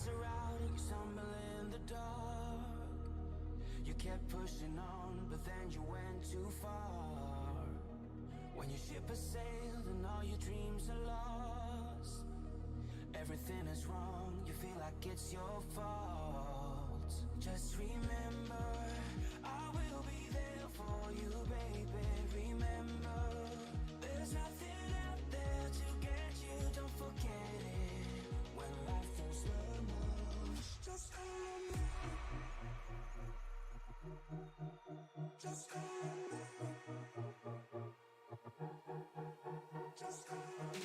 lights are out and you stumble in the dark. You kept pushing on, but then you went too far. When your ship has sailed and all your dreams are lost, everything is wrong, you feel like it's your fault. Just remember, I will be there for you, baby. Remember, there's nothing out there to get you, don't forget it. When life throws lemons, just hold me. Just hold me. Just hold me.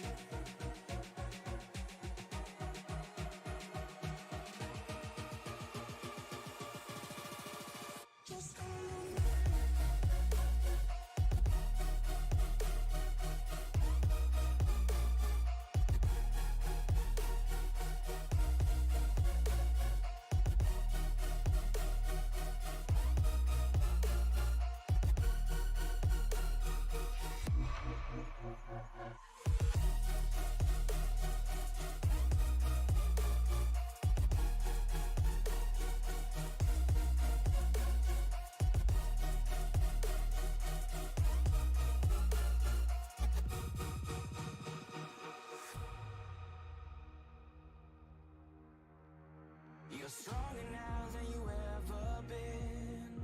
You're stronger now than you ever been.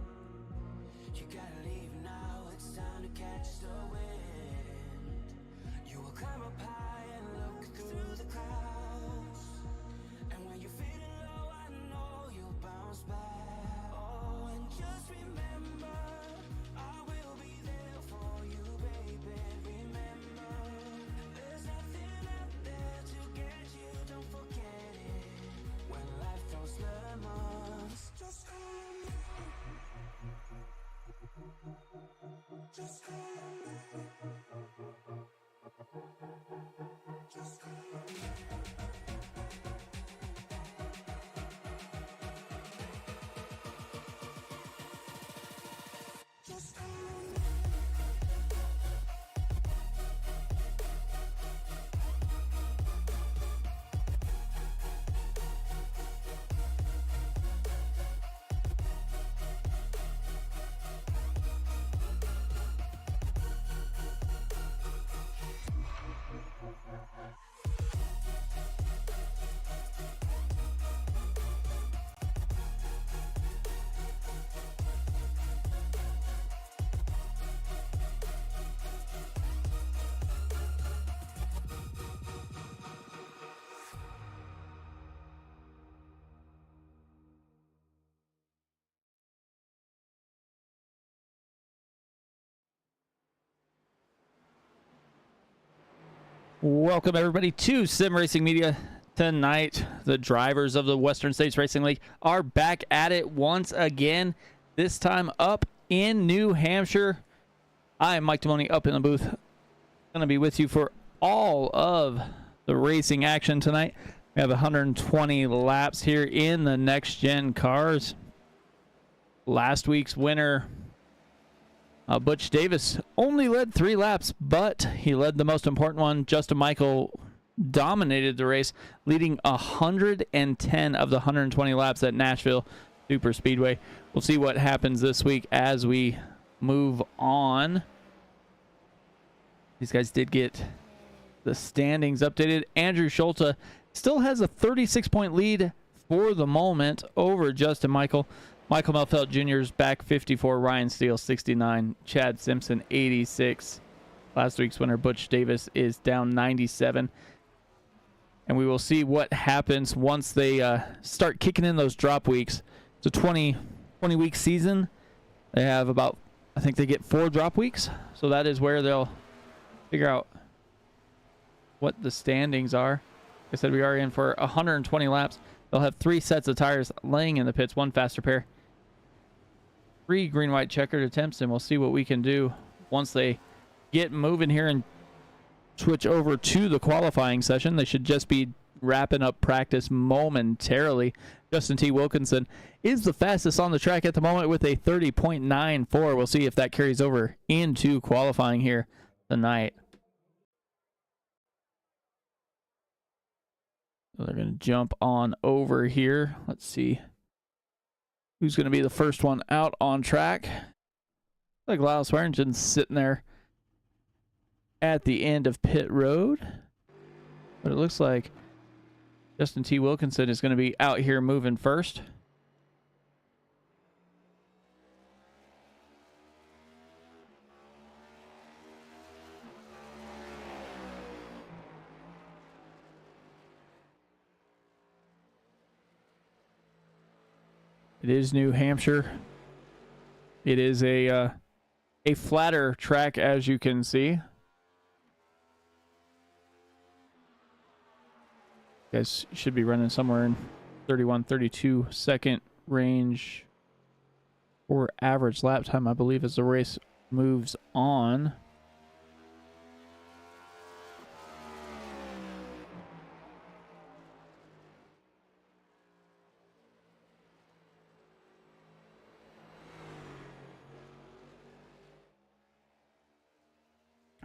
You gotta leave now, it's time to catch the wind. You will climb up high and look through the clouds, and when you're feeling low, I know you'll bounce back. Oh, and just remember, I will be there for you, baby. Remember, there's nothing out there to get you, don't forget it. When life throws lemons, just hold me. Just hold me. Just hold me. Just hold me. Welcome everybody to Sim Racing Media. Tonight, the drivers of the Western States Racing League are back at it once again, this time up in New Hampshire. I am Mike Demoney up in the booth. Going to be with you for all of the racing action tonight. We have 120 laps here in the next gen cars. Last week's winner, Butch Davis, only led 3 laps, but he led the most important one. Justin Michael dominated the race, leading 110 of the 120 laps at Nashville Super Speedway. We'll see what happens this week as we move on. These guys did get the standings updated. Andrew Schulte still has a 36-point lead for the moment over Justin Michael. Michael Melfelt Jr.'s back 54, Ryan Steele 69, Chad Simpson 86. Last week's winner Butch Davis is down 97. And we will see what happens once they start kicking in those drop weeks. It's a 20-week season. They have about, I think they get 4 drop weeks. So that is where they'll figure out what the standings are. Like I said, we are in for 120 laps. They'll have 3 sets of tires laying in the pits, 1 faster pair. 3 green-white checkered attempts, and we'll see what we can do once they get moving here and switch over to the qualifying session. They should just be wrapping up practice momentarily. Justin T. Wilkinson is the fastest on the track at the moment with a 30.94. We'll see if that carries over into qualifying here tonight. So they're going to jump on over here. Let's see who's going to be the first one out on track. Like Loudon Swearingen's sitting there at the end of pit road. But it looks like Justin T. Wilkinson is going to be out here moving first. It is New Hampshire. It is a flatter track, as you can see. You guys should be running somewhere in 31, 32 second range for average lap time, I believe, as the race moves on.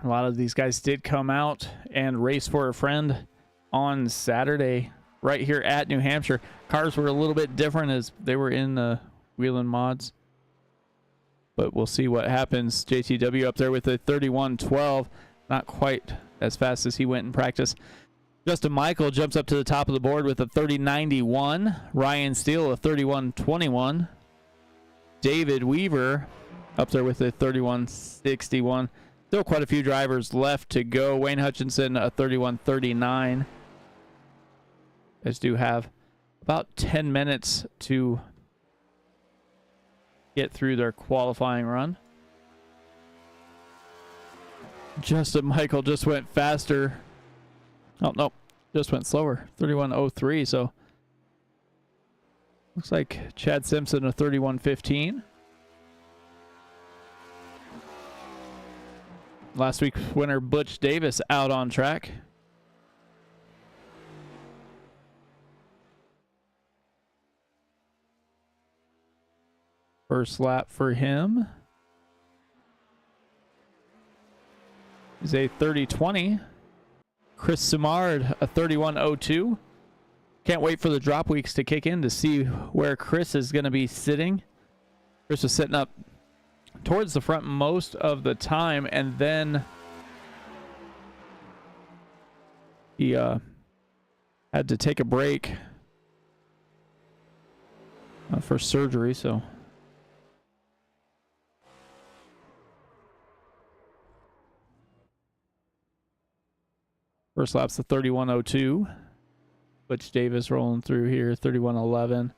A lot of these guys did come out and race for a friend on Saturday right here at New Hampshire. Cars were a little bit different as they were in the Wheeling mods. But we'll see what happens. JTW up there with a 31.12. Not quite as fast as he went in practice. Justin Michael jumps up to the top of the board with a 30.91. Ryan Steele a 31.21. David Weaver up there with a 31.61. Still quite a few drivers left to go. Wayne Hutchinson, a 31.39. Guys do have about 10 minutes to get through their qualifying run. Justin Michael just went faster. Oh, no, just went slower. 31.03, so looks like Chad Simpson, a 31.15. Last week's winner, Butch Davis, out on track. First lap for him is a 30.20. Chris Simard, a 31.02. Can't wait for the drop weeks to kick in to see where Chris is going to be sitting. Chris was sitting up towards the front most of the time, and then he had to take a break for surgery, so first lap's the 31.02. Butch Davis rolling through here, 31.11.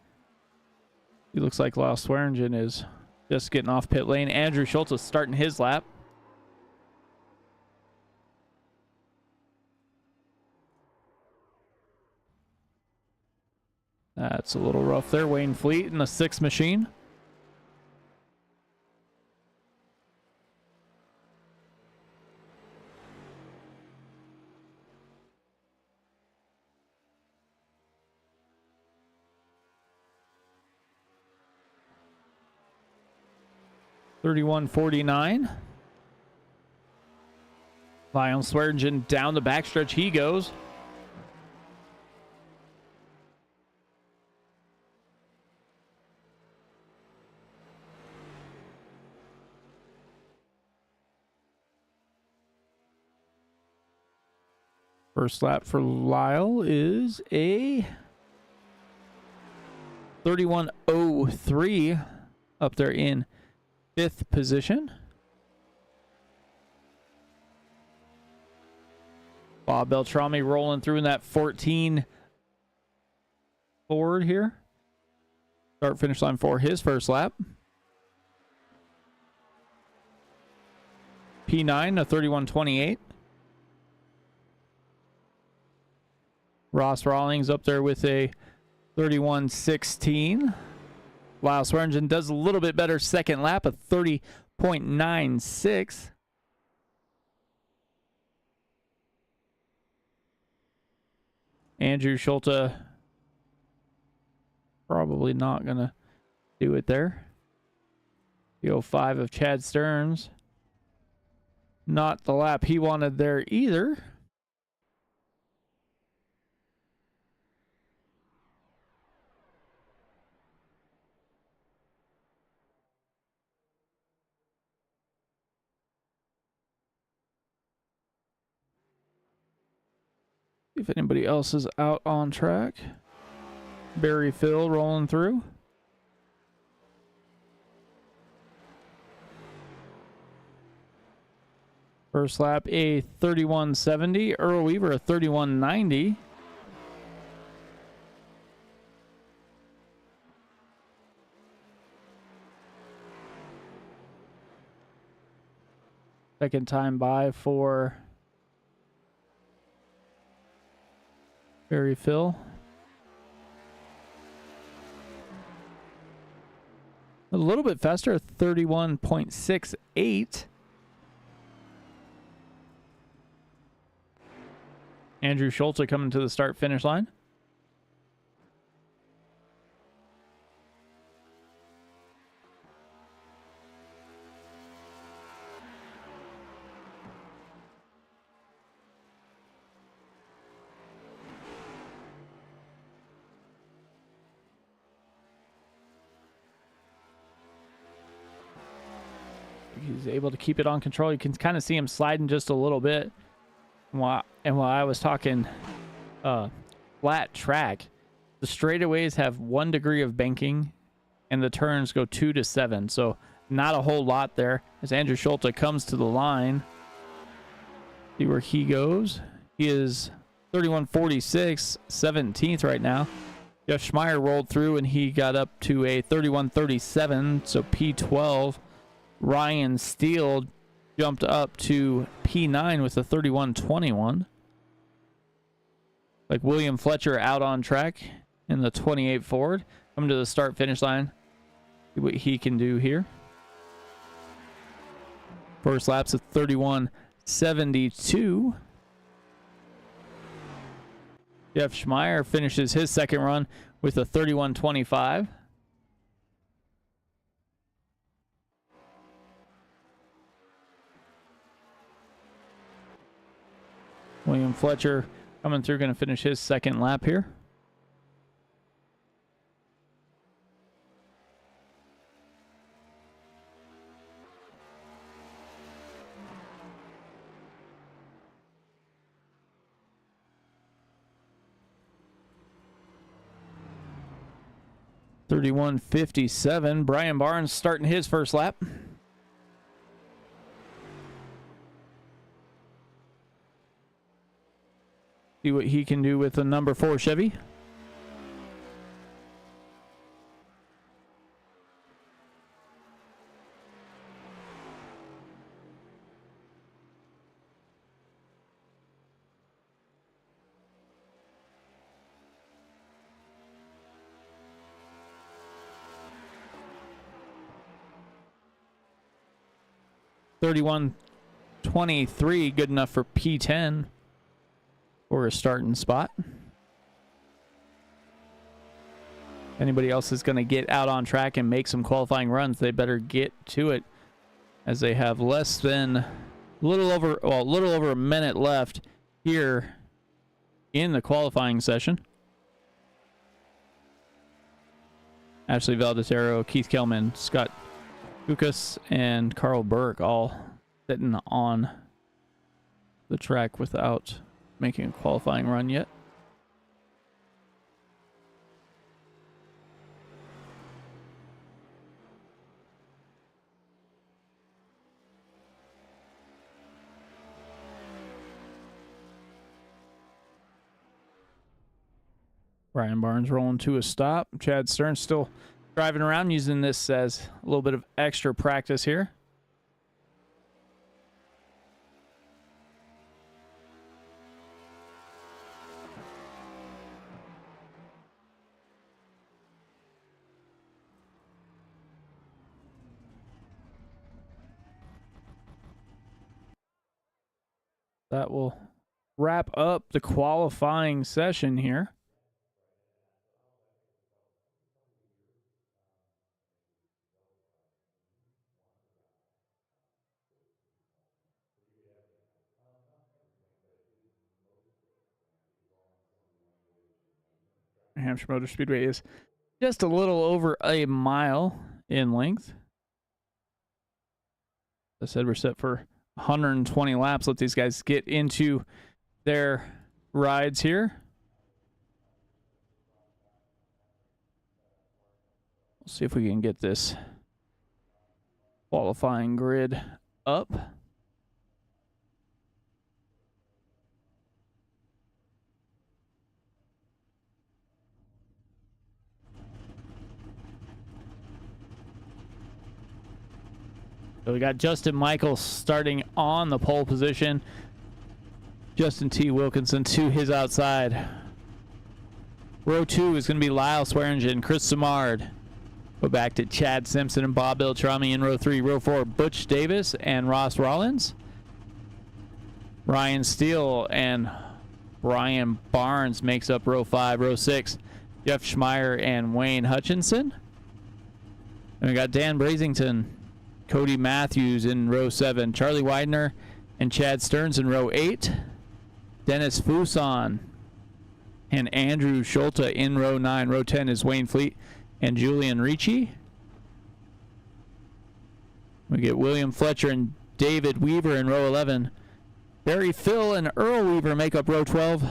He looks like Loudon Swearingen is just getting off pit lane. Andrew Schultz is starting his lap. That's a little rough there. Wayne Fleet in the 6 machine. $31.49. Loudon Swearingen down the backstretch he goes. First lap for Lyle is a 31.03 up there in 5th position. Bob Beltrami rolling through in that 14 Ford here. Start finish line for his first lap. P9, a 31.28. Ross Rawlings up there with a 31.16. Loudon Swearingen does a little bit better second lap, a 30.96. Andrew Schulte probably not going to do it there. The 05 of Chad Stearns. Not the lap he wanted there either. If anybody else is out on track. Barry Phil rolling through. First lap, a 31.70. Earl Weaver, a 31.90. Second time by for Barry Phil. A little bit faster, 31.68. Andrew Schultz coming to the start-finish line. He's able to keep it on control. You can kind of see him sliding just a little bit. And while I was talking flat track, the straightaways have 1 degree of banking and the turns go 2 to 7. So not a whole lot there. As Andrew Schulte comes to the line, see where he goes. He is 31.46, 17th right now. Jeff Schmeier rolled through and he got up to a 31.37, so P12. Ryan Steele jumped up to P9 with a 31.21. Like William Fletcher out on track in the 28 Ford. Come to the start-finish line. See what he can do here. First lap's at 31.72. Jeff Schmeier finishes his second run with a 31.25. William Fletcher coming through, going to finish his second lap here. .31.57. Brian Barnes starting his first lap. See what he can do with the number 4 Chevy. .31.23, good enough for P10 for a starting spot. Anybody else is going to get out on track and make some qualifying runs, they better get to it, as they have less than a little over a minute left here in the qualifying session. Ashley Valdetero, Keith Kelman, Scott Kukas, and Carl Burke all sitting on the track without making a qualifying run yet. Brian Barnes rolling to a stop. Chad Stern still driving around, using this as a little bit of extra practice here. That will wrap up the qualifying session here. Hampshire Motor Speedway is just a little over a mile in length. As I said, we're set for 120 laps. Let these guys get into their rides here. Let's see if we can get this qualifying grid up. So we got Justin Michael starting on the pole position. Justin T. Wilkinson to his outside. Row 2 is going to be Lyle Swearingen, Chris Simard. Go back to Chad Simpson and Bob Beltrami in row 3. Row 4, Butch Davis and Ross Rollins. Ryan Steele and Brian Barnes makes up row 5. Row 6, Jeff Schmeier and Wayne Hutchinson. And we got Dan Brazington, Cody Matthews in row 7. Charlie Widener and Chad Stearns in row 8. Dennis Fuson and Andrew Schulte in row 9. Row 10 is Wayne Fleet and Julian Ricci. We get William Fletcher and David Weaver in row 11. Barry Phil and Earl Weaver make up row 12.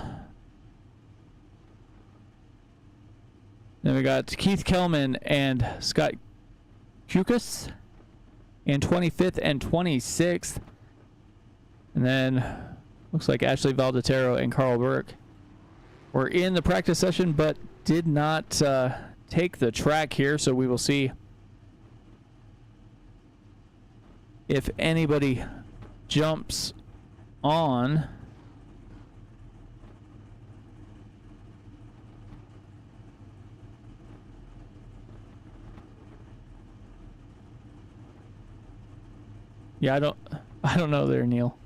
Then we got Keith Kellman and Scott Kukas in 25th and 26th. And then looks like Ashley Valdatero and Carl Burke were in the practice session but did not take the track here, so we will see if anybody jumps on. Yeah, I don't know there, Neil.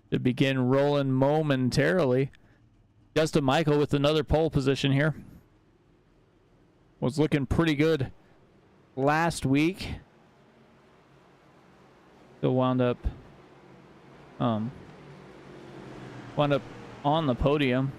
To begin rolling momentarily. Justin Michael with another pole position here. Was looking pretty good last week. Still wound up on the podium.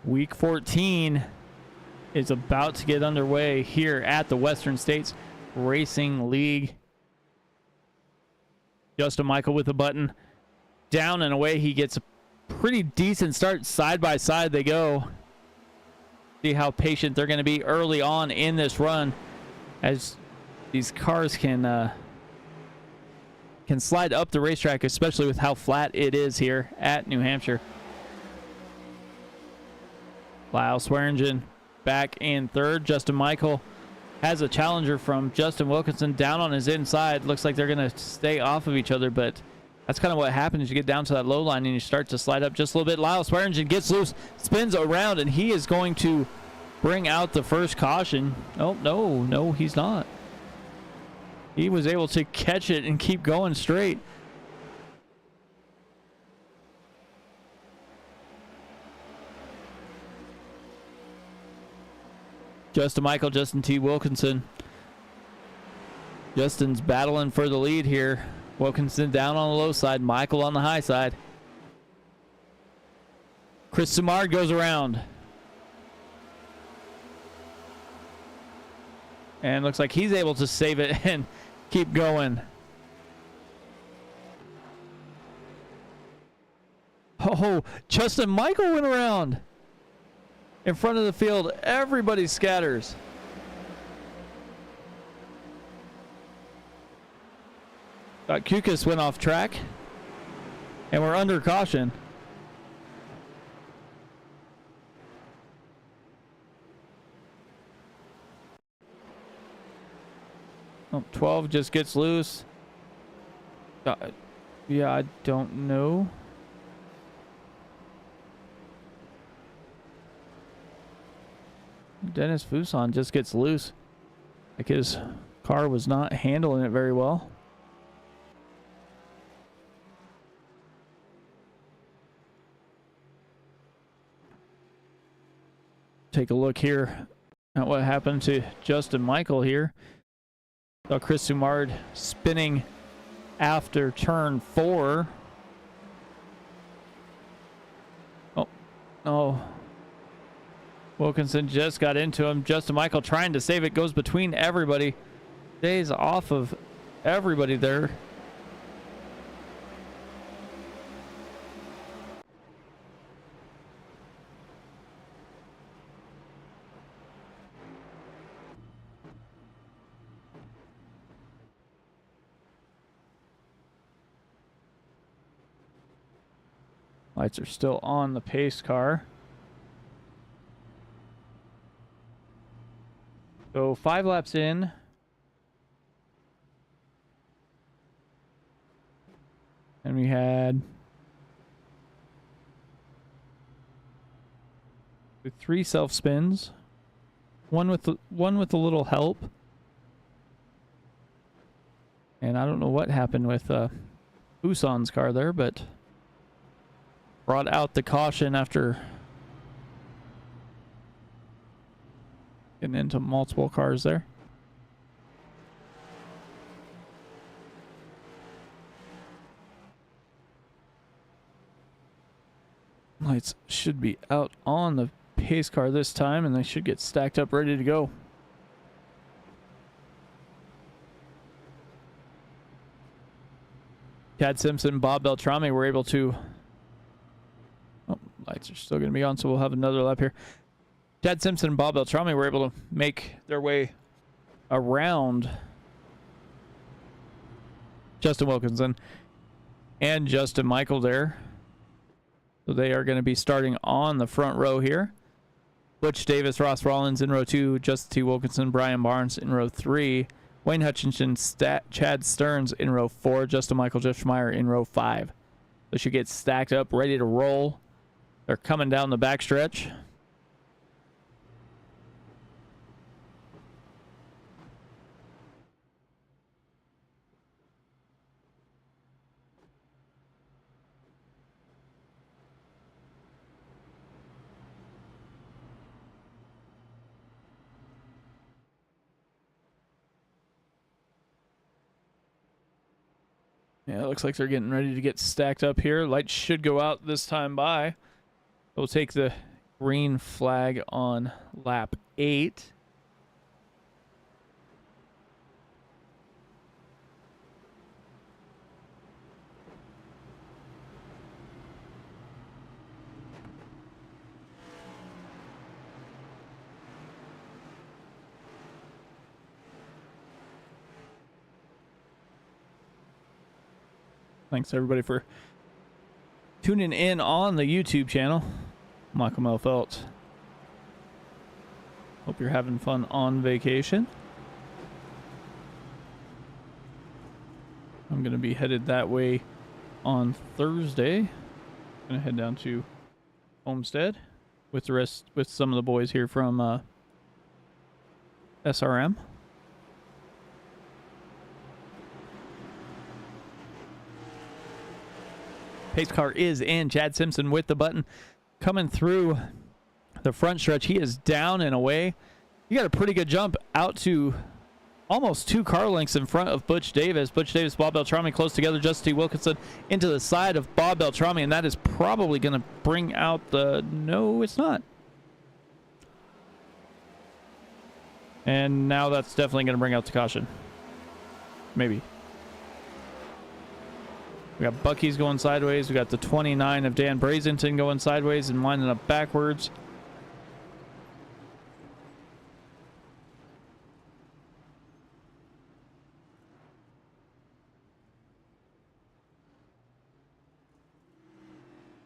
Week 14 is about to get underway here at the Western States Racing League. Justin Michael with the button. Down and away. He gets a pretty decent start. Side by side they go. See how patient they're going to be early on in this run as these cars can slide up the racetrack, especially with how flat it is here at New Hampshire. Lyle Swearingen back in third. Justin Michael has a challenger from Justin Wilkinson down on his inside. Looks like they're going to stay off of each other, but that's kind of what happens. You get down to that low line and you start to slide up just a little bit. Lyle Swearingen gets loose, spins around, and he is going to bring out the first caution. Oh, no, he's not. He was able to catch it and keep going straight. Justin Michael, Justin T. Wilkinson. Justin's battling for the lead here. Wilkinson down on the low side, Michael on the high side. Chris Simard goes around. And looks like he's able to save it and keep going. Oh, Justin Michael went around. In front of the field, everybody scatters. Kukas went off track, and we're under caution. Oh, 12 just gets loose. Yeah, I don't know. Dennis Fuson just gets loose. Like his car was not handling it very well. Take a look here at what happened to Justin Michael here. Saw Chris Sumard spinning after turn 4. Oh. Wilkinson just got into him. Justin Michael trying to save it. Goes between everybody. Stays off of everybody there. Lights are still on the pace car. So 5 laps in. And we had 3 self spins. One with a little help. And I don't know what happened with Buson's car there, but brought out the caution after getting into multiple cars there. Lights should be out on the pace car this time, and they should get stacked up ready to go. Chad Simpson, Bob Beltrami were able to... Oh, lights are still going to be on, so we'll have another lap here. Chad Simpson and Bob Beltrami were able to make their way around Justin Wilkinson and Justin Michael there. So they are going to be starting on the front row here. Butch Davis, Ross Rollins in row 2, Justin T. Wilkinson, Brian Barnes in row 3, Wayne Hutchinson, Chad Stearns in row 4, Justin Michael, Jeff Schmeier in row 5. They should get stacked up, ready to roll. They're coming down the backstretch. Yeah, it looks like they're getting ready to get stacked up here. Lights should go out this time by. We'll take the green flag on lap 8. Thanks everybody for tuning in on the YouTube channel. Michael Melfelt. Hope you're having fun on vacation. I'm going to be headed that way on Thursday. I'm going to head down to Homestead with some of the boys here from SRM. Pace car is in. Chad Simpson with the button coming through the front stretch. He is down and away. He got a pretty good jump out to almost 2 car lengths in front of Butch Davis. Butch Davis, Bob Beltrami close together. Justin T. Wilkinson into the side of Bob Beltrami, and that is probably going to bring out the... No, it's not. And now that's definitely going to bring out the caution. Maybe. We got Bucky's going sideways. We got the 29 of Dan Brazenton going sideways and winding up backwards.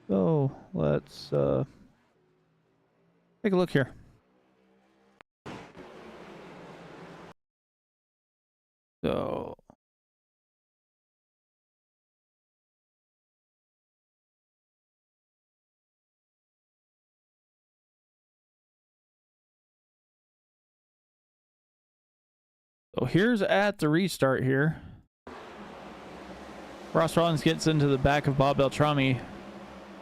So let's take a look here. So So here's at the restart here. Ross Rollins gets into the back of Bob Beltrami.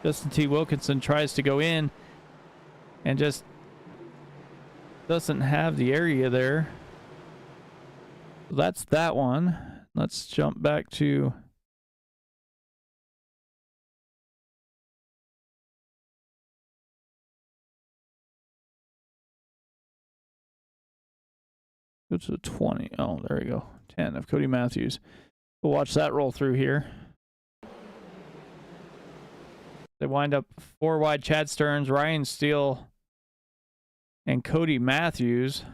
Justin T. Wilkinson tries to go in and just doesn't have the area there. So that's that one. Let's jump back to go to the 20. Oh, there we go. 10 of Cody Matthews. We'll watch that roll through here. They wind up 4 wide. Chad Stearns, Ryan Steele, and Cody Matthews.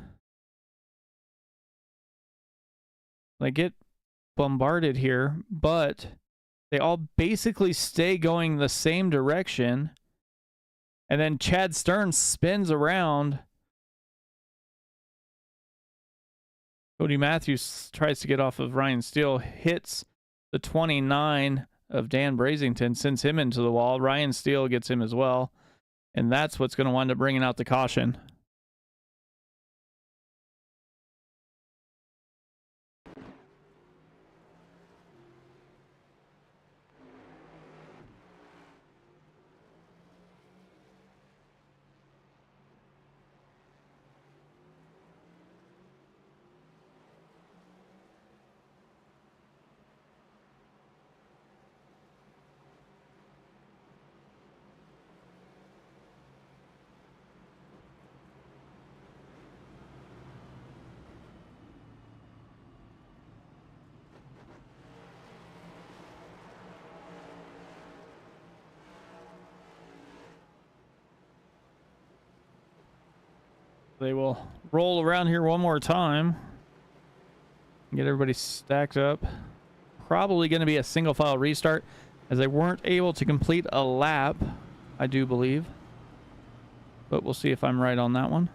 They get bombarded here, but they all basically stay going the same direction. And then Chad Stearns spins around. Cody Matthews tries to get off of Ryan Steele, hits the 29 of Dan Brazington, sends him into the wall. Ryan Steele gets him as well. And that's what's going to wind up bringing out the caution. They will roll around here one more time. Get everybody stacked up. Probably going to be a single file restart, as they weren't able to complete a lap, I do believe. But we'll see if I'm right on that one.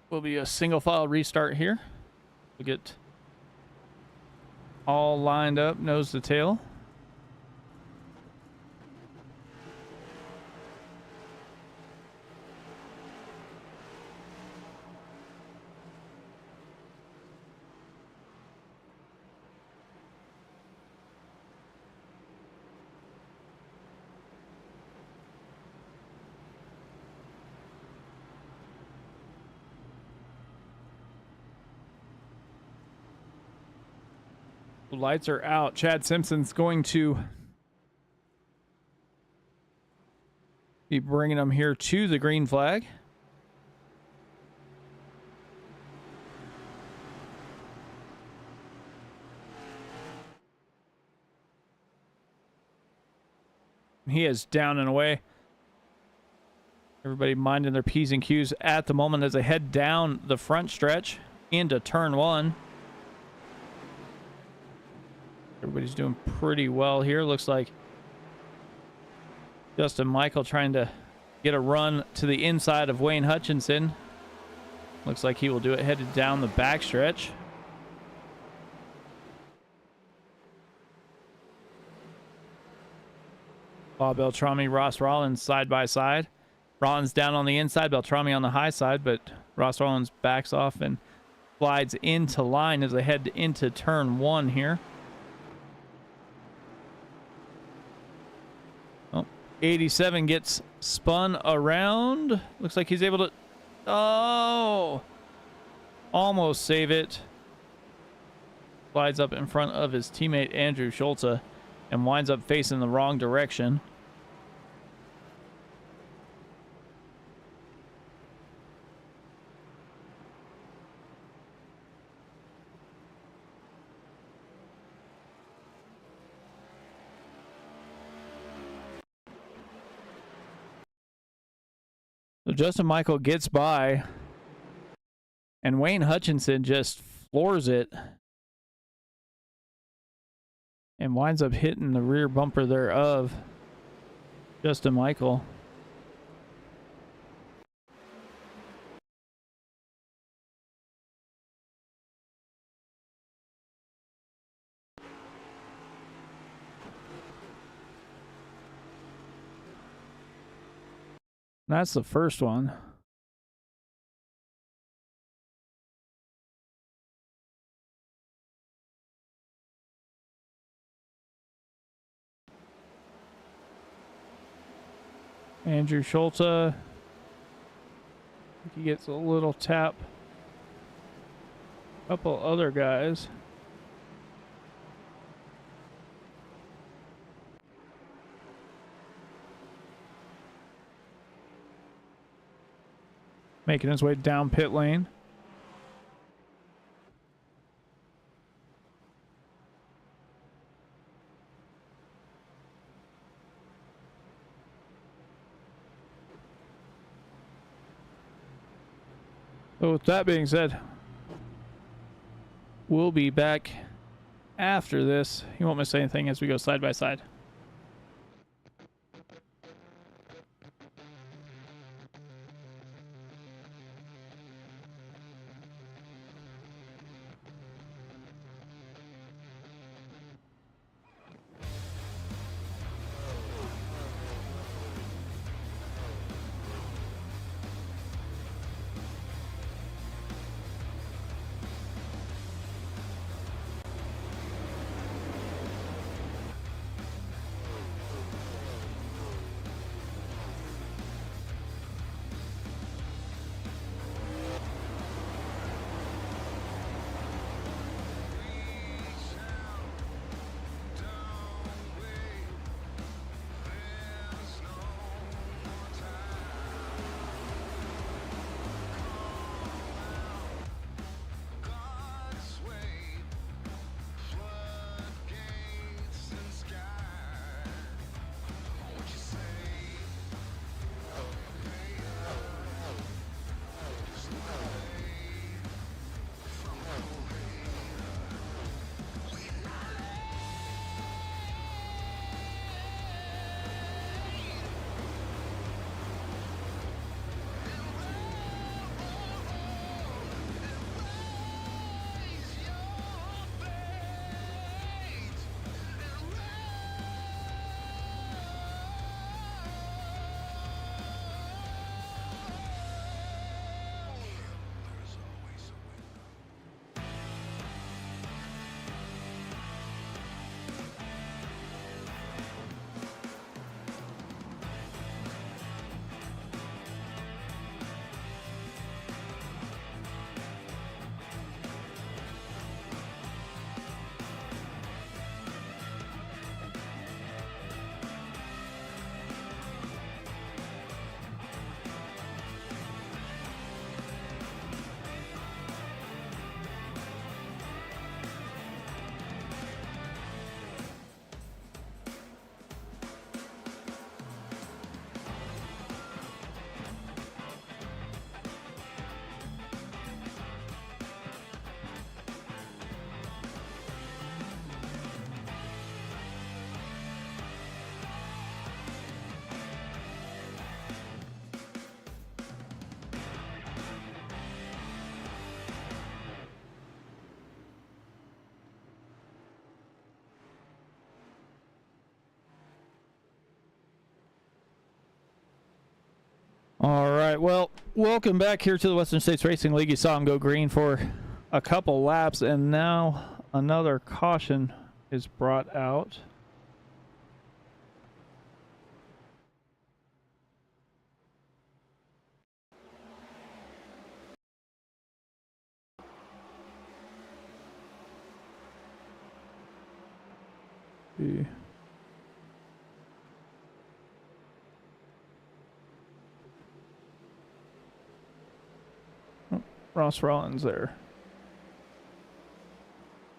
Will be a single file restart here. We'll get all lined up, nose to tail. Lights are out. Chad Simpson's going to be bringing them here to the green flag. He is down and away. Everybody minding their P's and Q's at the moment as they head down the front stretch into turn 1. Everybody's doing pretty well here. Looks like Justin Michael trying to get a run to the inside of Wayne Hutchinson. Looks like he will do it headed down the backstretch. Bob Beltrami, Ross Rollins side by side. Rollins down on the inside, Beltrami on the high side, but Ross Rollins backs off and slides into line as they head into turn 1 here. 87 gets spun around. Looks like he's able to... Oh! Almost save it. Slides up in front of his teammate Andrew Schultze and winds up facing the wrong direction. Justin Michael gets by, and Wayne Hutchinson just floors it and winds up hitting the rear bumper there of Justin Michael. That's the first one. Andrew Schulte. He gets a little tap. Couple other guys. Making his way down pit lane. So with that being said, we'll be back after this. You won't miss anything as we go side by side. All right, well, welcome back here to the Western States Racing League. You saw him go green for a couple laps, and now another caution is brought out. Ross Rollins there.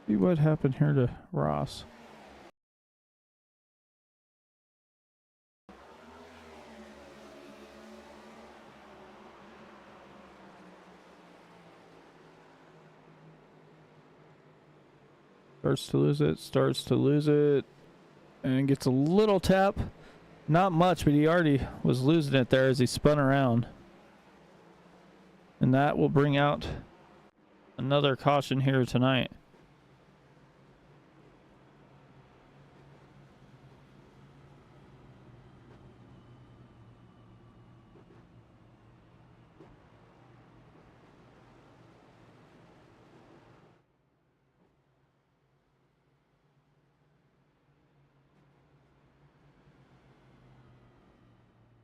See what happened here to Ross. Starts to lose it, and gets a little tap. Not much, but he already was losing it there as he spun around. And that will bring out another caution here tonight.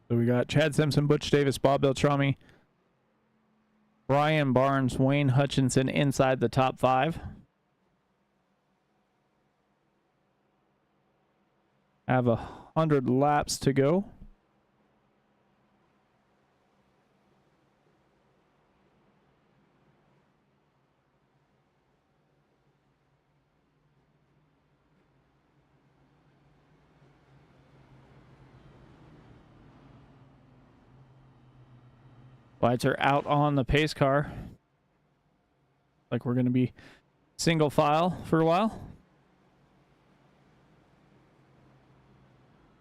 So we got Chad Simpson, Butch Davis, Bob Beltrami, Brian Barnes, Wayne Hutchinson inside the top 5. Have 100 laps to go. Lights are out on the pace car. Like we're going to be single file for a while.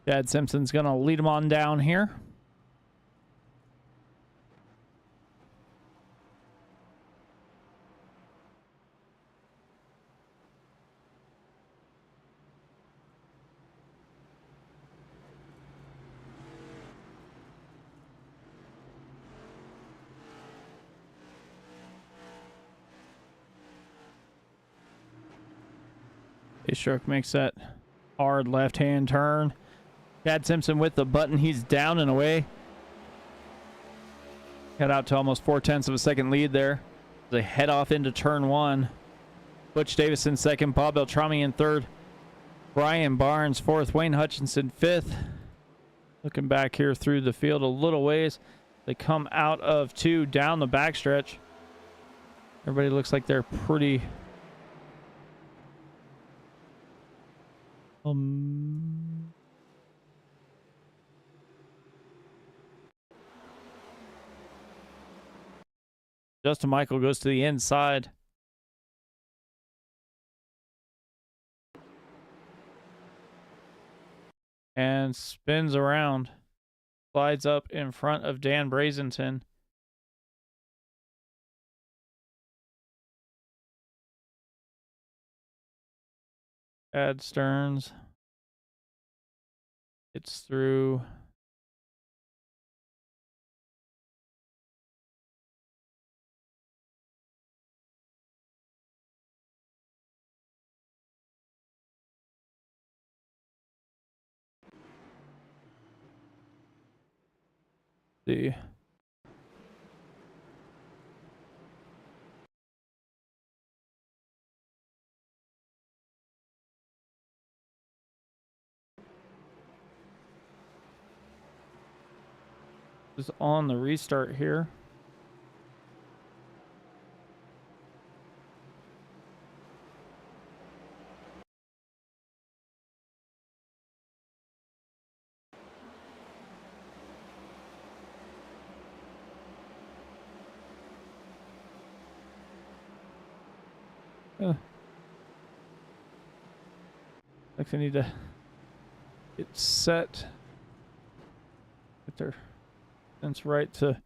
Chad Simpson's going to lead him on down here. Pace makes that hard left-hand turn. Chad Simpson with the button. He's down and away. Got out to almost 0.4 of a second lead there. They head off into turn 1. Butch Davis in second. Bob Beltrami in third. Brian Barnes fourth. Wayne Hutchinson fifth. Looking back here through the field a little ways. They come out of 2 down the backstretch. Everybody looks like they're pretty... Justin Michael goes to the inside. And spins around. Slides up in front of Dan Brazenton. Chad Stearns. It's through. See. Is on the restart here. Like I need to get set. Get their sense right to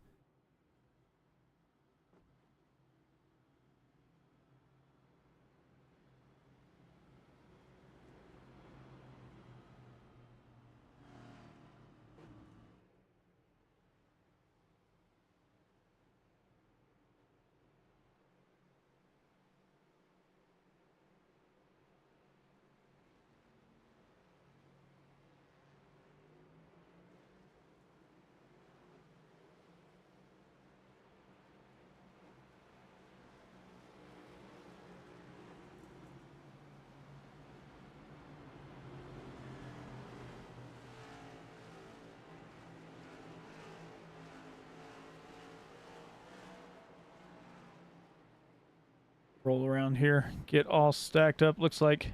roll around here, get all stacked up. Looks like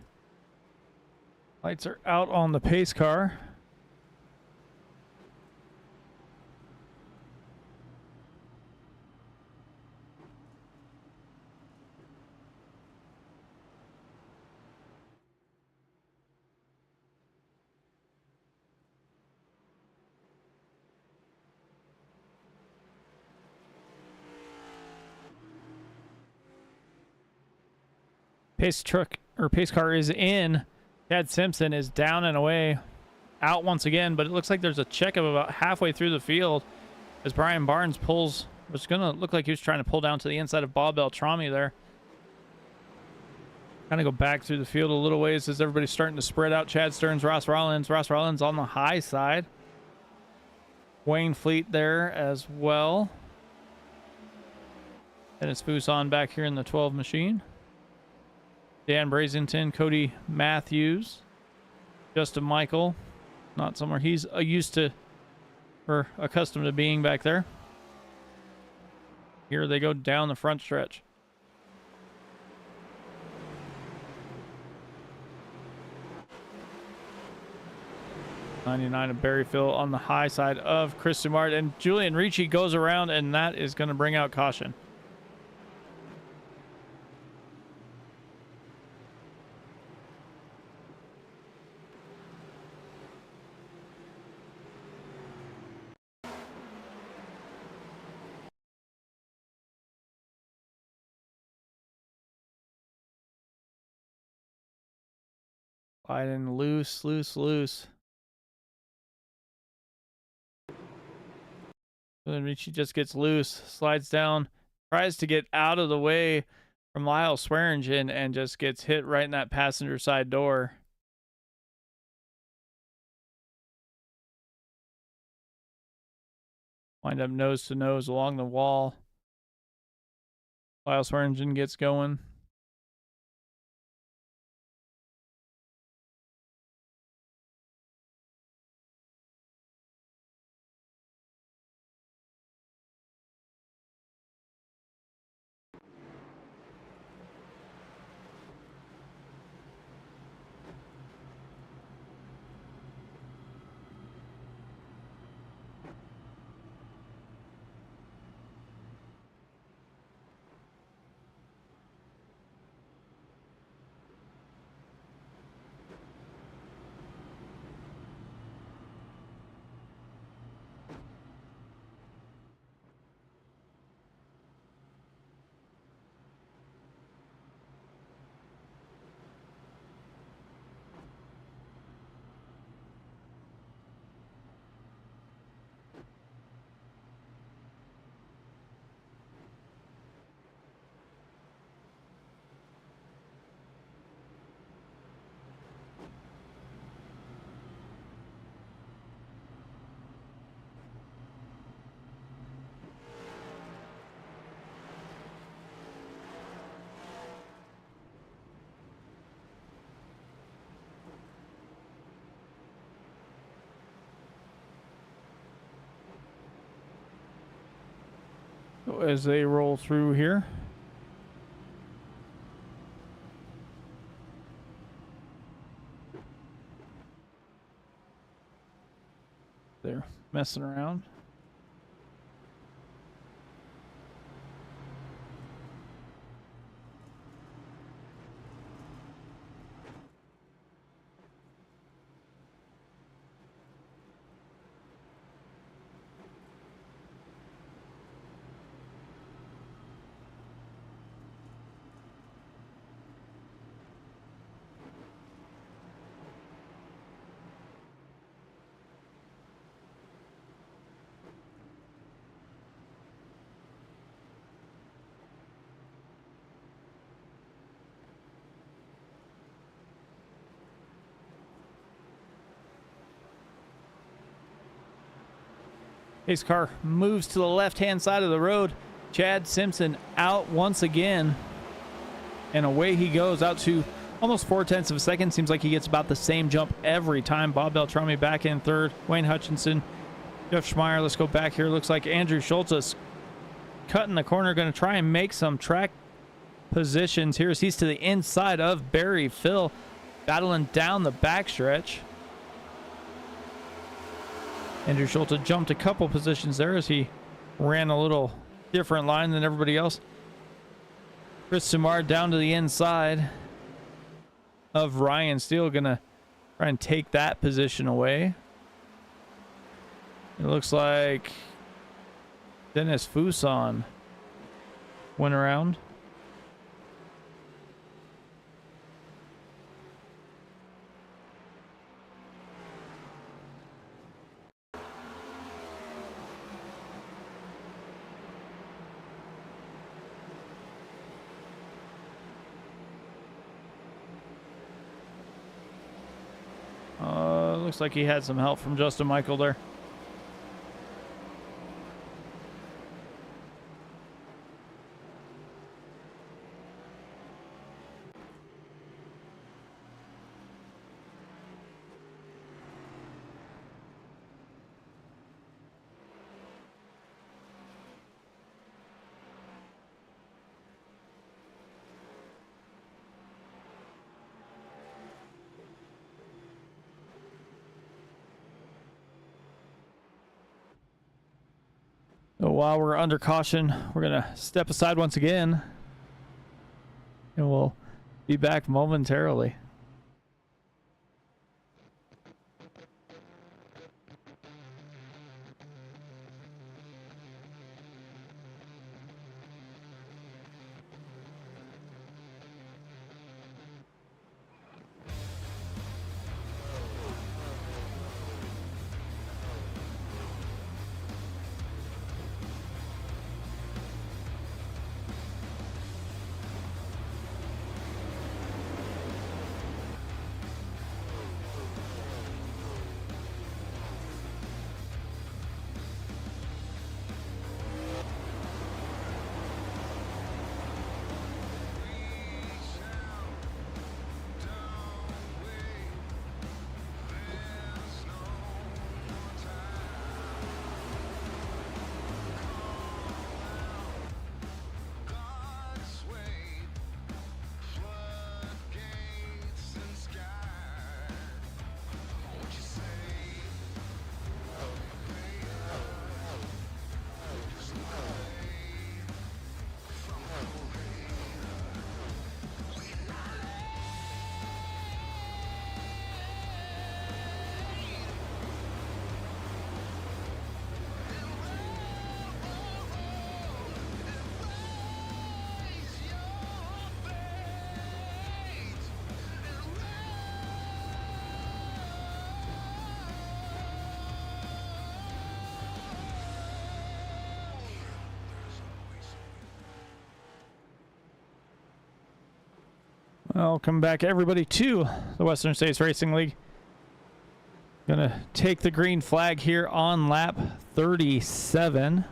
lights are out on the pace car. Pace car is in. Chad Simpson is down and away, out once again, but it looks like there's a checkup about halfway through the field as Brian Barnes pulls. It's going to look like he was trying to pull down to the inside of Bob Beltrami there. Kind of go back through the field a little ways as everybody's starting to spread out. Chad Stearns, Ross Rollins. Ross Rollins on the high side. Wayne Fleet there as well. Dennis Fuson back here in the 12 machine. Dan Brazington, Cody Matthews, Justin Michael. Not somewhere he's used to or accustomed to being back there. Here they go down the front stretch. '99 of Barry Phil on the high side of Chris Dumart, and Julian Ricci goes around, and that is going to bring out caution. Biden loose. And then Ricci just gets loose, slides down, tries to get out of the way from Lyle Swearingen, and just gets hit right in that passenger side door. Wind up nose to nose along the wall. Lyle Swearingen gets going. As they roll through here. They're messing around. Pace car moves to the left-hand side of the road. Chad Simpson out once again. And away he goes out to almost 0.4 of a second. Seems like he gets about the same jump every time. Bob Beltrami back in third. Wayne Hutchinson, Jeff Schmeier. Let's go back here. Looks like Andrew Schultz cutting the corner. Going to try and make some track positions here as he's to the inside of Barry Phil, battling down the backstretch. Andrew Schultz jumped a couple positions there as he ran a little different line than everybody else. Chris Simard down to the inside of Ryan Steele, gonna try and take that position away. It looks like Dennis Fuson went around. Looks like he had some help from Justin Michael there. So while we're under caution, we're going to step aside once again, and we'll be back momentarily. Welcome back, everybody, to the Western States Racing League. Gonna take the green flag here on lap 37.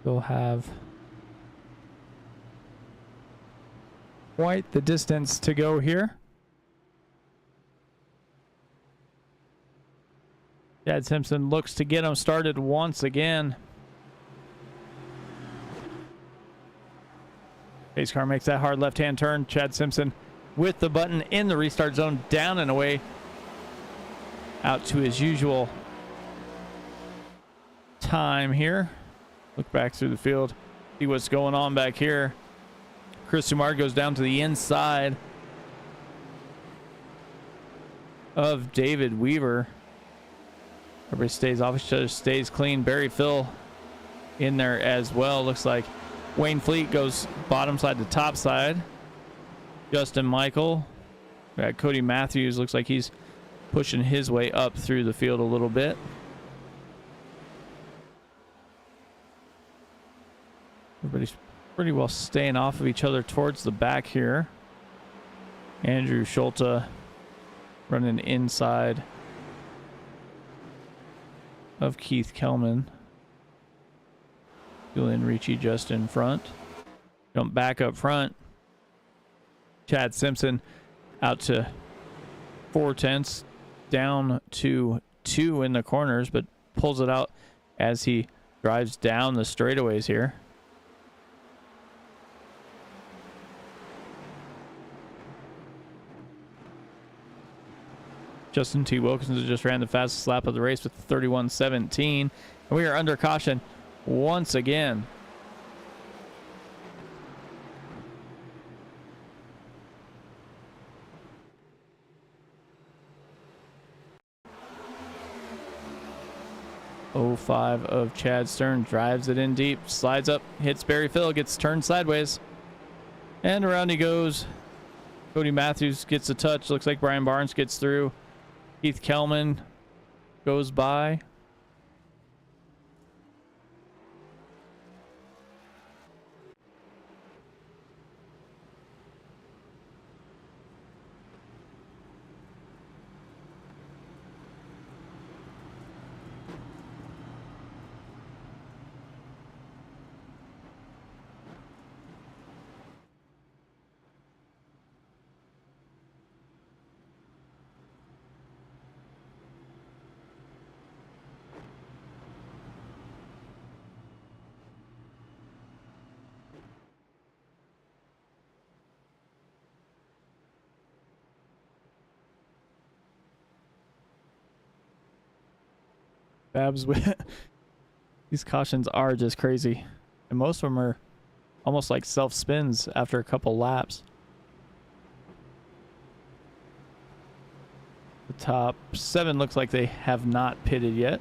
We'll have quite the distance to go here. Chad Simpson looks to get him started once again. Pace car makes that hard left-hand turn. Chad Simpson with the button in the restart zone, down and away, out to his usual time here. Look back through the field, see what's going on back here. Chris Sumar goes down to the inside of David Weaver. Everybody stays off each other, stays clean. Barry Phil in there as well. Looks like Wayne Fleet goes bottom side to top side. Justin Michael. We got Cody Matthews. Looks like he's pushing his way up through the field a little bit. Everybody's pretty well staying off of each other towards the back here. Andrew Schulte running inside of Keith Kelman. Julian Ricci just in front. Jump back up front. Chad Simpson out to 4/10, down to 2 in the corners, but pulls it out as he drives down the straightaways here. Justin T. Wilkinson just ran the fastest lap of the race with 31:17. And we are under caution once again. .05 of Chad Stern, drives it in deep, slides up, hits Barry Phil, gets turned sideways, and around he goes. Cody Matthews gets a touch. Looks like Brian Barnes gets through. Keith Kelman goes by. Babs with these cautions are just crazy. And most of them are almost like self spins after a couple laps. The top 7 looks like they have not pitted yet.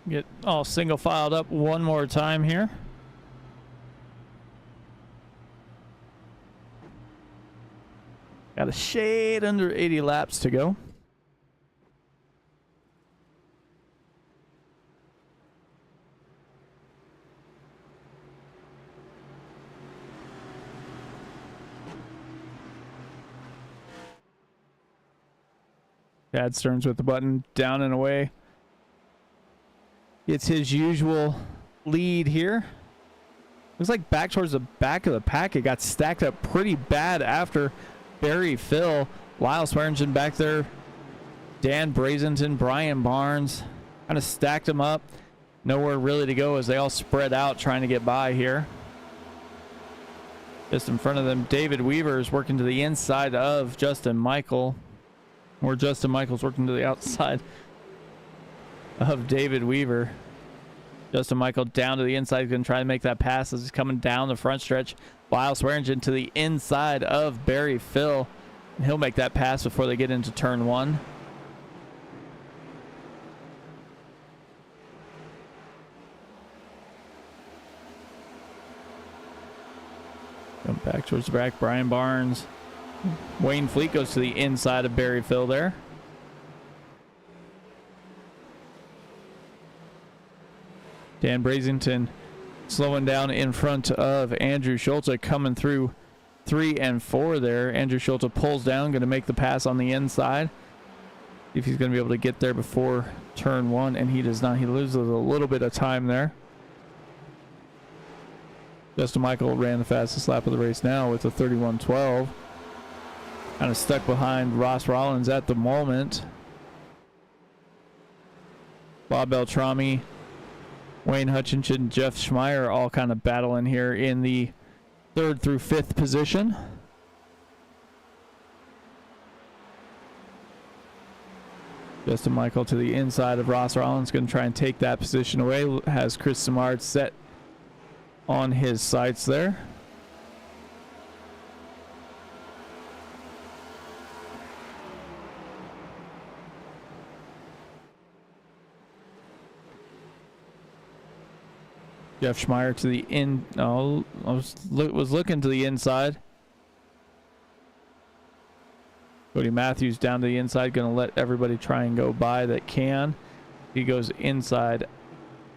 Get all single filed up one more time here. Got a shade under 80 laps to go. Chad Stearns with the button down and away. It's his usual lead here. Looks like back towards the back of the pack. It got stacked up pretty bad after Barry Phil. Lyle Swearingen back there. Dan Brazenton, Brian Barnes. Kind of stacked them up. Nowhere really to go as they all spread out trying to get by here. Just in front of them, David Weaver is working to the inside of Justin Michael. Or Justin Michael's working to the outside of David Weaver. Justin Michael down to the inside, going to try to make that pass as he's coming down the front stretch. Lyle Swearingen to the inside of Barry Phil, and he'll make that pass before they get into turn 1. Come back towards the back, Brian Barnes. Wayne Fleet goes to the inside of Barry Phil there. Dan Brazenton slowing down in front of Andrew Schulte, coming through 3 and 4 there. Andrew Schulte pulls down, going to make the pass on the inside. See if he's going to be able to get there before turn 1, and he does not. He loses a little bit of time there. Justin Michael ran the fastest lap of the race now with a 31:12. Kind of stuck behind Ross Rollins at the moment. Bob Beltrami, Wayne Hutchinson, Jeff Schmeier all kind of battling here in the 3rd through 5th position. Justin Michael to the inside of Ross Rollins, going to try and take that position away. Has Chris Simard set on his sights there. Jeff Schmeier to the in. Oh, I was looking to the inside. Cody Matthews down to the inside, going to let everybody try and go by that can. He goes inside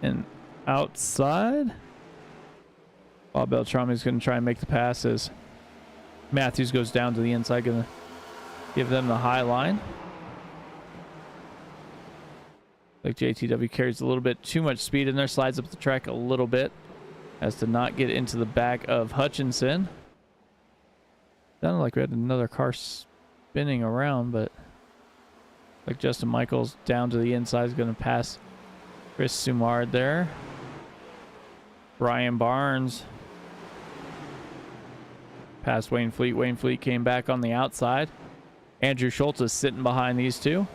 and outside. Bob Beltrami is going to try and make the passes. Matthews goes down to the inside, going to give them the high line. Like JTW carries a little bit too much speed in there, slides up the track a little bit as to not get into the back of Hutchinson. Sounded like we had another car spinning around, but like Justin Michaels down to the inside is going to pass Chris Simard there. Brian Barnes past Wayne Fleet. Wayne Fleet came back on the outside. Andrew Schultz is sitting behind these two.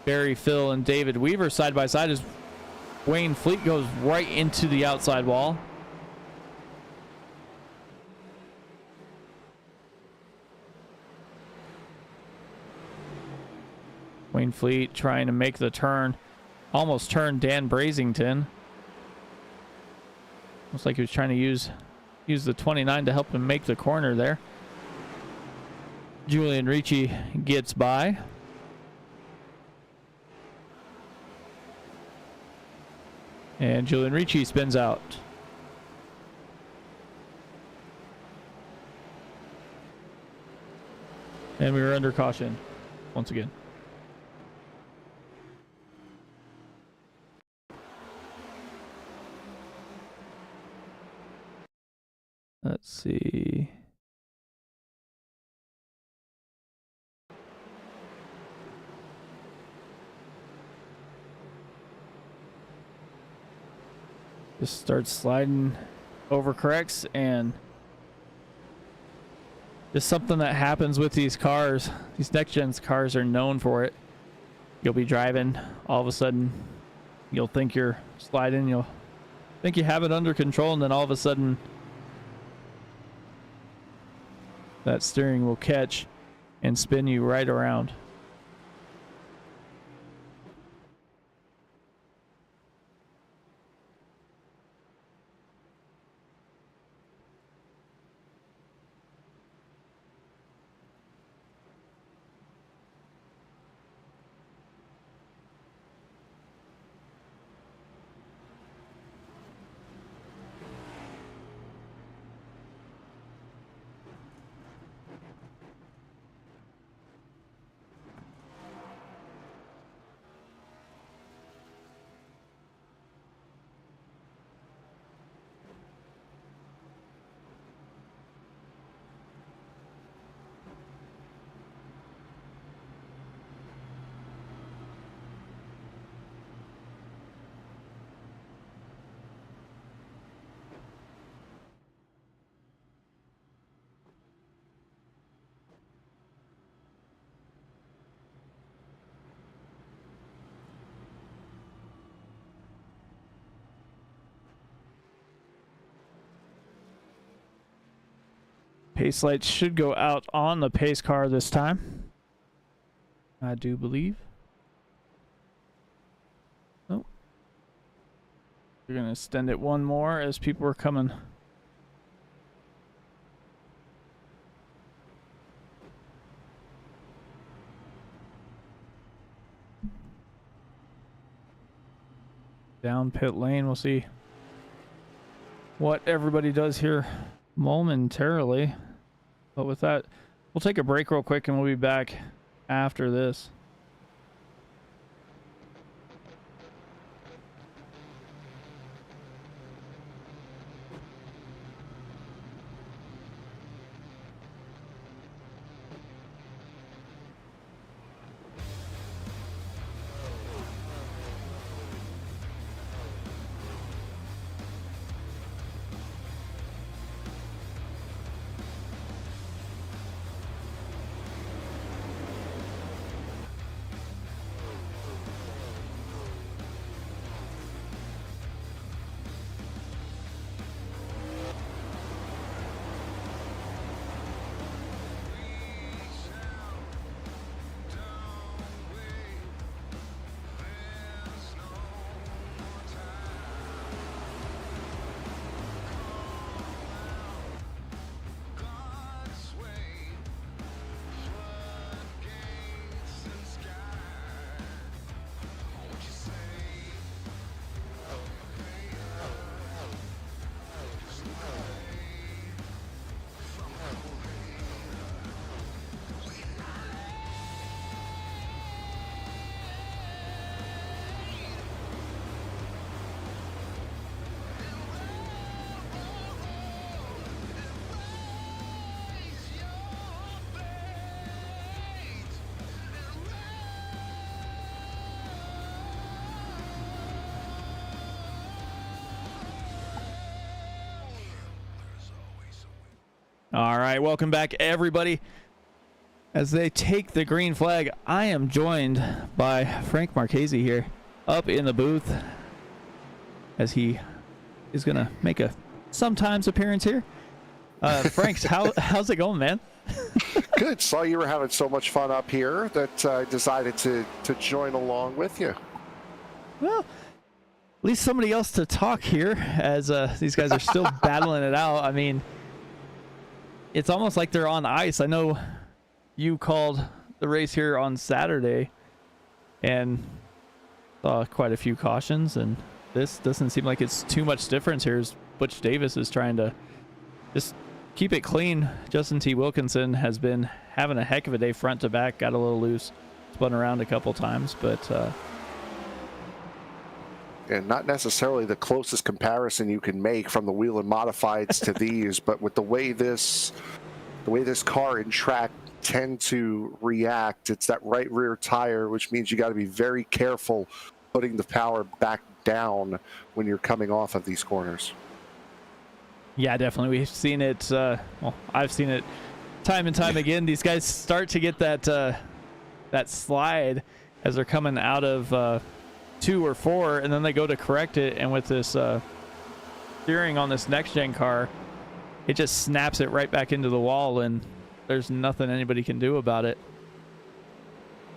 Barry, Phil, and David Weaver side by side as Wayne Fleet goes right into the outside wall. Wayne Fleet trying to make the turn. Almost turned Dan Brazington. Looks like he was trying to use the 29 to help him make the corner there. Julian Ricci gets by. And Julian Ricci spins out. And we were under caution once again. Let's see. Just starts sliding over corrects, and just something that happens with these cars. These next gen cars are known for it. You'll be driving, all of a sudden you'll think you're sliding, you'll think you have it under control, and then all of a sudden that steering will catch and spin you right around. Pace lights should go out on the pace car this time, I do believe. Oh, we're gonna extend it one more as people are coming. Down pit lane, we'll see what everybody does here momentarily. But with that, we'll take a break real quick and we'll be back after this. All right, welcome back, everybody. As they take the green flag, I am joined by Frank Marchese here up in the booth as he is going to make a sometimes appearance here. Frank, how's it going, man? Good. Saw you were having so much fun up here that I decided to join along with you. Well, at least somebody else to talk here as these guys are still battling it out. I mean, it's almost like they're on ice. I know you called the race here on Saturday and saw quite a few cautions, and this doesn't seem like it's too much difference here as Butch Davis is trying to just keep it clean. Justin T. Wilkinson has been having a heck of a day front to back, got a little loose, spun around a couple times, but and not necessarily the closest comparison you can make from the Whelen Modifieds to these, but with the way this car and track tend to react, it's that right rear tire, which means you got to be very careful putting the power back down when you're coming off of these corners. Yeah, definitely. We've seen it. Well, I've seen it time and time again. These guys start to get that slide as they're coming out of 2 or 4, and then they go to correct it, and with this steering on this next gen car, it just snaps it right back into the wall, and there's nothing anybody can do about it.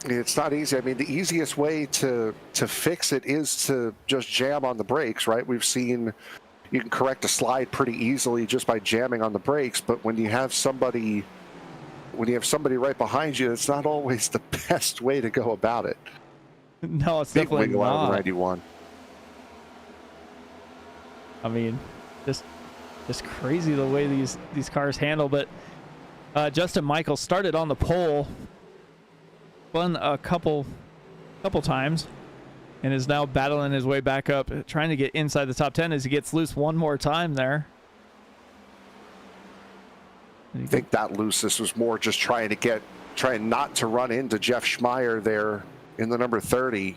It's not easy. I mean, the easiest way to fix it is to just jam on the brakes, right? We've seen you can correct a slide pretty easily just by jamming on the brakes, but when you have somebody right behind you, it's not always the best way to go about it. No, it's Big definitely wiggle out of not. the 91. I mean, just crazy the way these cars handle. But Justin Michael started on the pole, spun a couple times, and is now battling his way back up, trying to get inside the top 10 as he gets loose one more time there. I think that looseness was more just trying not to run into Jeff Schmeier there in the number 30.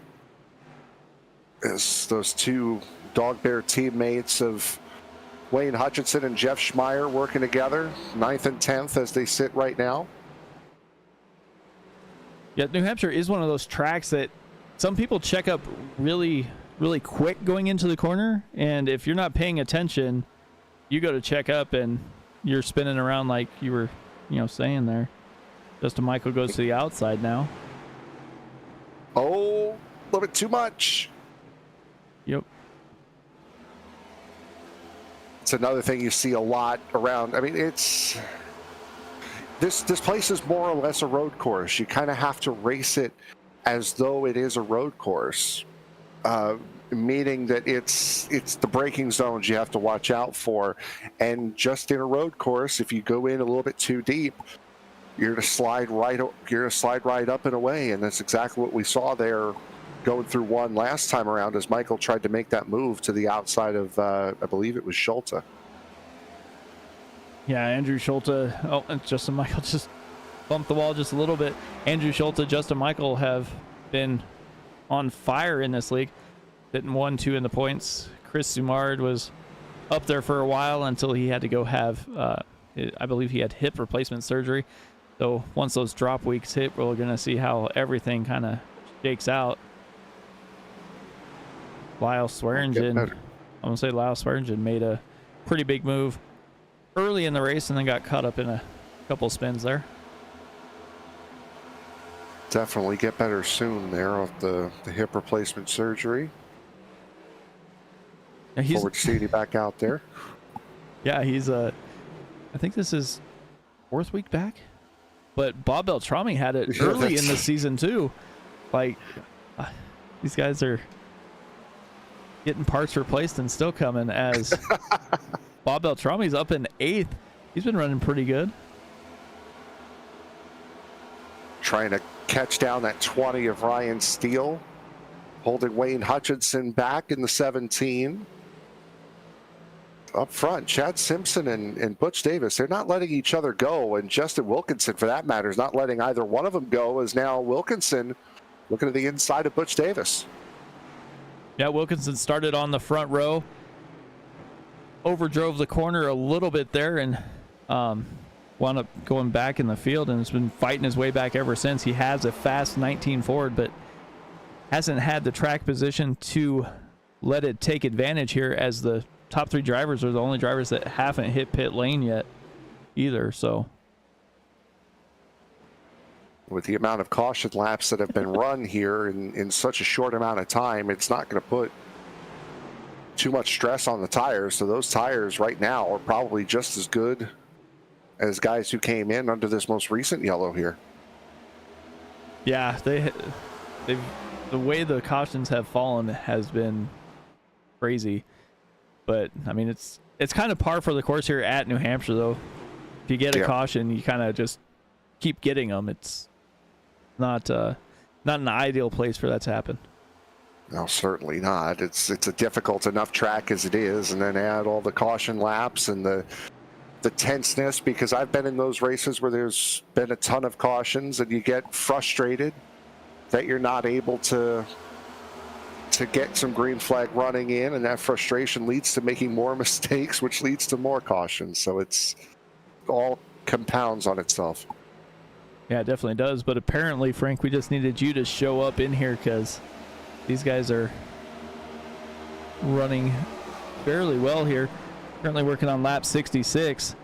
As those two Dog Bear teammates of Wayne Hutchinson and Jeff Schmeier working together, 9th and 10th as they sit right now. Yeah, New Hampshire is one of those tracks that some people check up really, really quick going into the corner, and if you're not paying attention, you go to check up and you're spinning around like you were, saying there. Justin Michael goes to the outside now. Oh, a little bit too much. Yep. It's another thing you see a lot around. I mean, it's this place is more or less a road course. You kind of have to race it as though it is a road course, meaning that it's the braking zones you have to watch out for. And just in a road course, if you go in a little bit too deep, you're going to slide right up and away, and that's exactly what we saw there going through one last time around as Michael tried to make that move to the outside of I believe it was Schulte. Yeah, Andrew Schulte. Oh, and Justin Michael just bumped the wall just a little bit. Andrew Schulte, Justin Michael have been on fire in this league, hitting 1-2 in the points. Chris Sumard was up there for a while until he had to go have I believe he had hip replacement surgery. So once those drop weeks hit, we're going to see how everything kind of shakes out. Lyle Swearingen made a pretty big move early in the race and then got caught up in a couple spins there. Definitely get better soon there of the hip replacement surgery. Yeah, forward to seeing you back out there. Yeah, he's I think this is 4th week back. But Bob Beltrami had it early in the season too. Like, these guys are getting parts replaced and still coming as Bob Beltrami's up in 8th. He's been running pretty good. Trying to catch down that 20 of Ryan Steele. Holding Wayne Hutchinson back in the 17. Up front, Chad Simpson and Butch Davis, they're not letting each other go, and Justin Wilkinson, for that matter, is not letting either one of them go, as now Wilkinson looking at the inside of Butch Davis. Yeah, Wilkinson started on the front row, overdrove the corner a little bit there, and wound up going back in the field and has been fighting his way back ever since. He has a fast 19 Ford, but hasn't had the track position to let it take advantage here, as the top 3 drivers are the only drivers that haven't hit pit lane yet either. So with the amount of caution laps that have been run here in such a short amount of time, it's not going to put too much stress on the tires. So those tires right now are probably just as good as guys who came in under this most recent yellow here. Yeah, they've the way the cautions have fallen has been crazy. But I mean, it's kind of par for the course here at New Hampshire, though. If you get a caution, you kind of just keep getting them. It's not an ideal place for that to happen. No, certainly not. It's a difficult enough track as it is, and then add all the caution laps and the tenseness, because I've been in those races where there's been a ton of cautions and you get frustrated that you're not able to get some green flag running in, and that frustration leads to making more mistakes, which leads to more cautions. So it's all compounds on itself. Yeah, it definitely does. But apparently, Frank, we just needed you to show up in here because these guys are running fairly well here. Currently working on lap 66.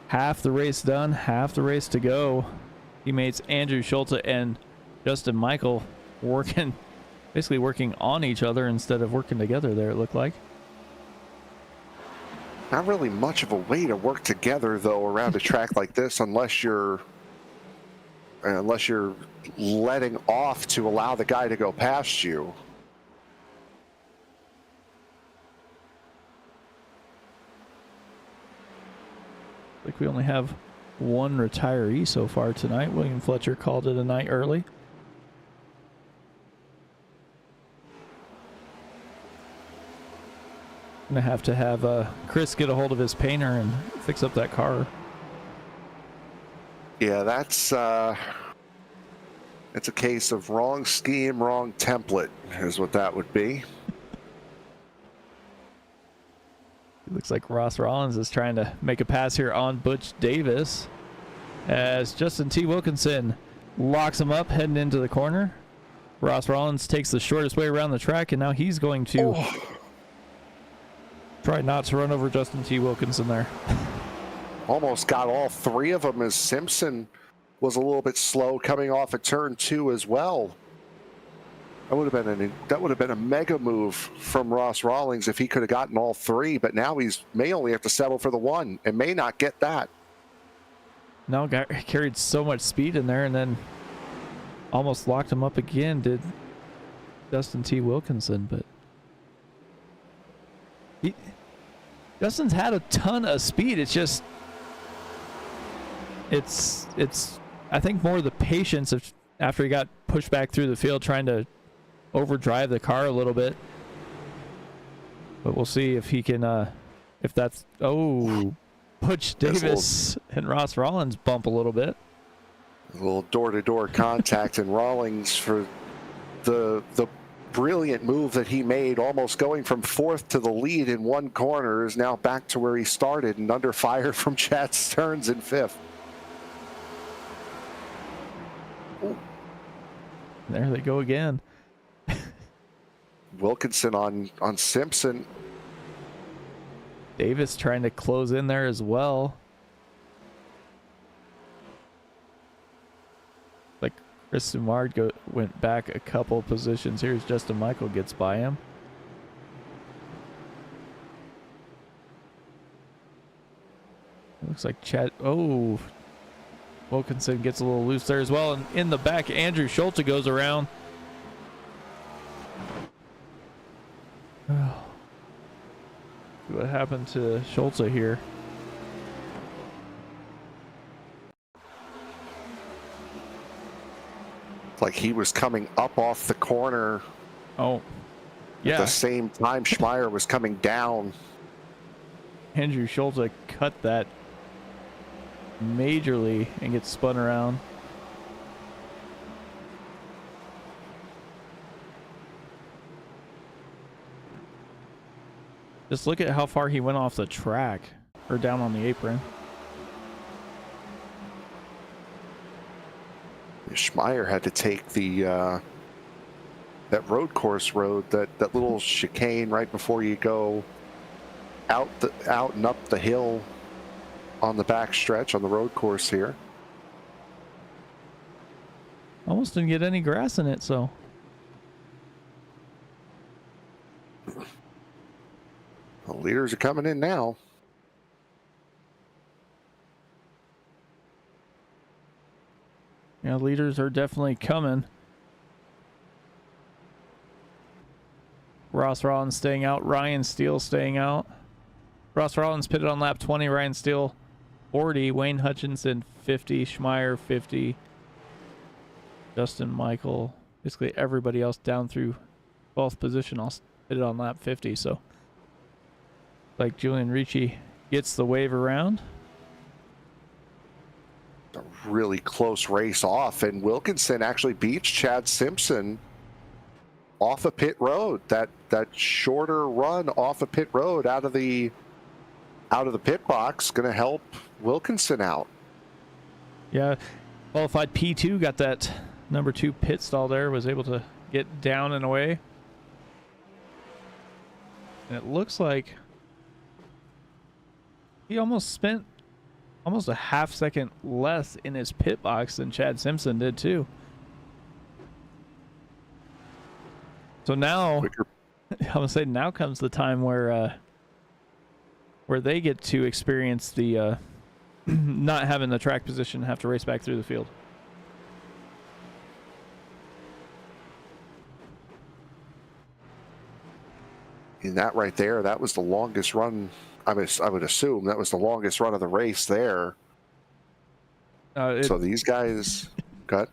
Half the race done, half the race to go. Teammates Andrew Schulte and Justin Michael basically working on each other instead of working together there, it looked like. Not really much of a way to work together, though, around a track like this, unless you're letting off to allow the guy to go past you. Like we only have one retiree so far tonight. William Fletcher called it a night early. Gonna have to have Chris get a hold of his painter and fix up that car. Yeah, that's it's a case of wrong scheme, wrong template is what that would be. It looks like Ross Rollins is trying to make a pass here on Butch Davis as Justin T. Wilkinson locks him up heading into the corner. Ross Rollins takes the shortest way around the track, and now he's going to try not to run over Justin T. Wilkinson there. Almost got all 3 of them, as Simpson was a little bit slow coming off at turn 2 as well. That would have been a mega move from Ross Rawlings if he could have gotten all 3, but now he's may only have to settle for the 1 and may not get that. No, carried so much speed in there and then almost locked him up again, did Justin T. Wilkinson, but Justin's had a ton of speed. It's just it's I think more the patience of after he got pushed back through the field trying to overdrive the car a little bit. But we'll see if he can if that's Butch Davis and Ross Rollins bump a little bit. A little door-to-door contact, and Rawlings, for the brilliant move that he made, almost going from 4th to the lead in 1 corner, is now back to where he started and under fire from Chad Stearns in 5th. There they go again. Wilkinson on Simpson. Davis trying to close in there as well. Like Chris Sumard went back a couple positions. Here's Justin Michael gets by him. It looks like Chad. Wilkinson gets a little loose there as well. And in the back, Andrew Schulte goes around. What happened to Schulte here? Like he was coming up off the corner. Oh, yeah. At the same time Schmeier was coming down. Andrew Schulte cut that majorly and gets spun around. Just look at how far he went off the track or down on the apron. Schmeier had to take the that road course road, that little chicane right before you go out and up the hill on the back stretch on the road course here. Almost didn't get any grass in it, so. The leaders are coming in now. Yeah, leaders are definitely coming. Ross Rollins staying out. Ryan Steele staying out. Ross Rollins pitted on lap 20. Ryan Steele 40. Wayne Hutchinson 50. Schmeier 50. Justin Michael. Basically everybody else down through 12th position all pitted on lap 50. So, like Julian Ricci gets the wave around. A really close race off, and Wilkinson actually beats Chad Simpson off a pit road. That shorter run off a pit road out of the pit box going to help Wilkinson out. Yeah, qualified P2 got that number 2 pit stall there, was able to get down and away. And it looks like he almost spent almost a half second less in his pit box than Chad Simpson did too. So now, I'm gonna say now comes the time where they get to experience the not having the track position, have to race back through the field. And that right there, that was the longest run. I would assume that was the longest run of the race there. So these guys got.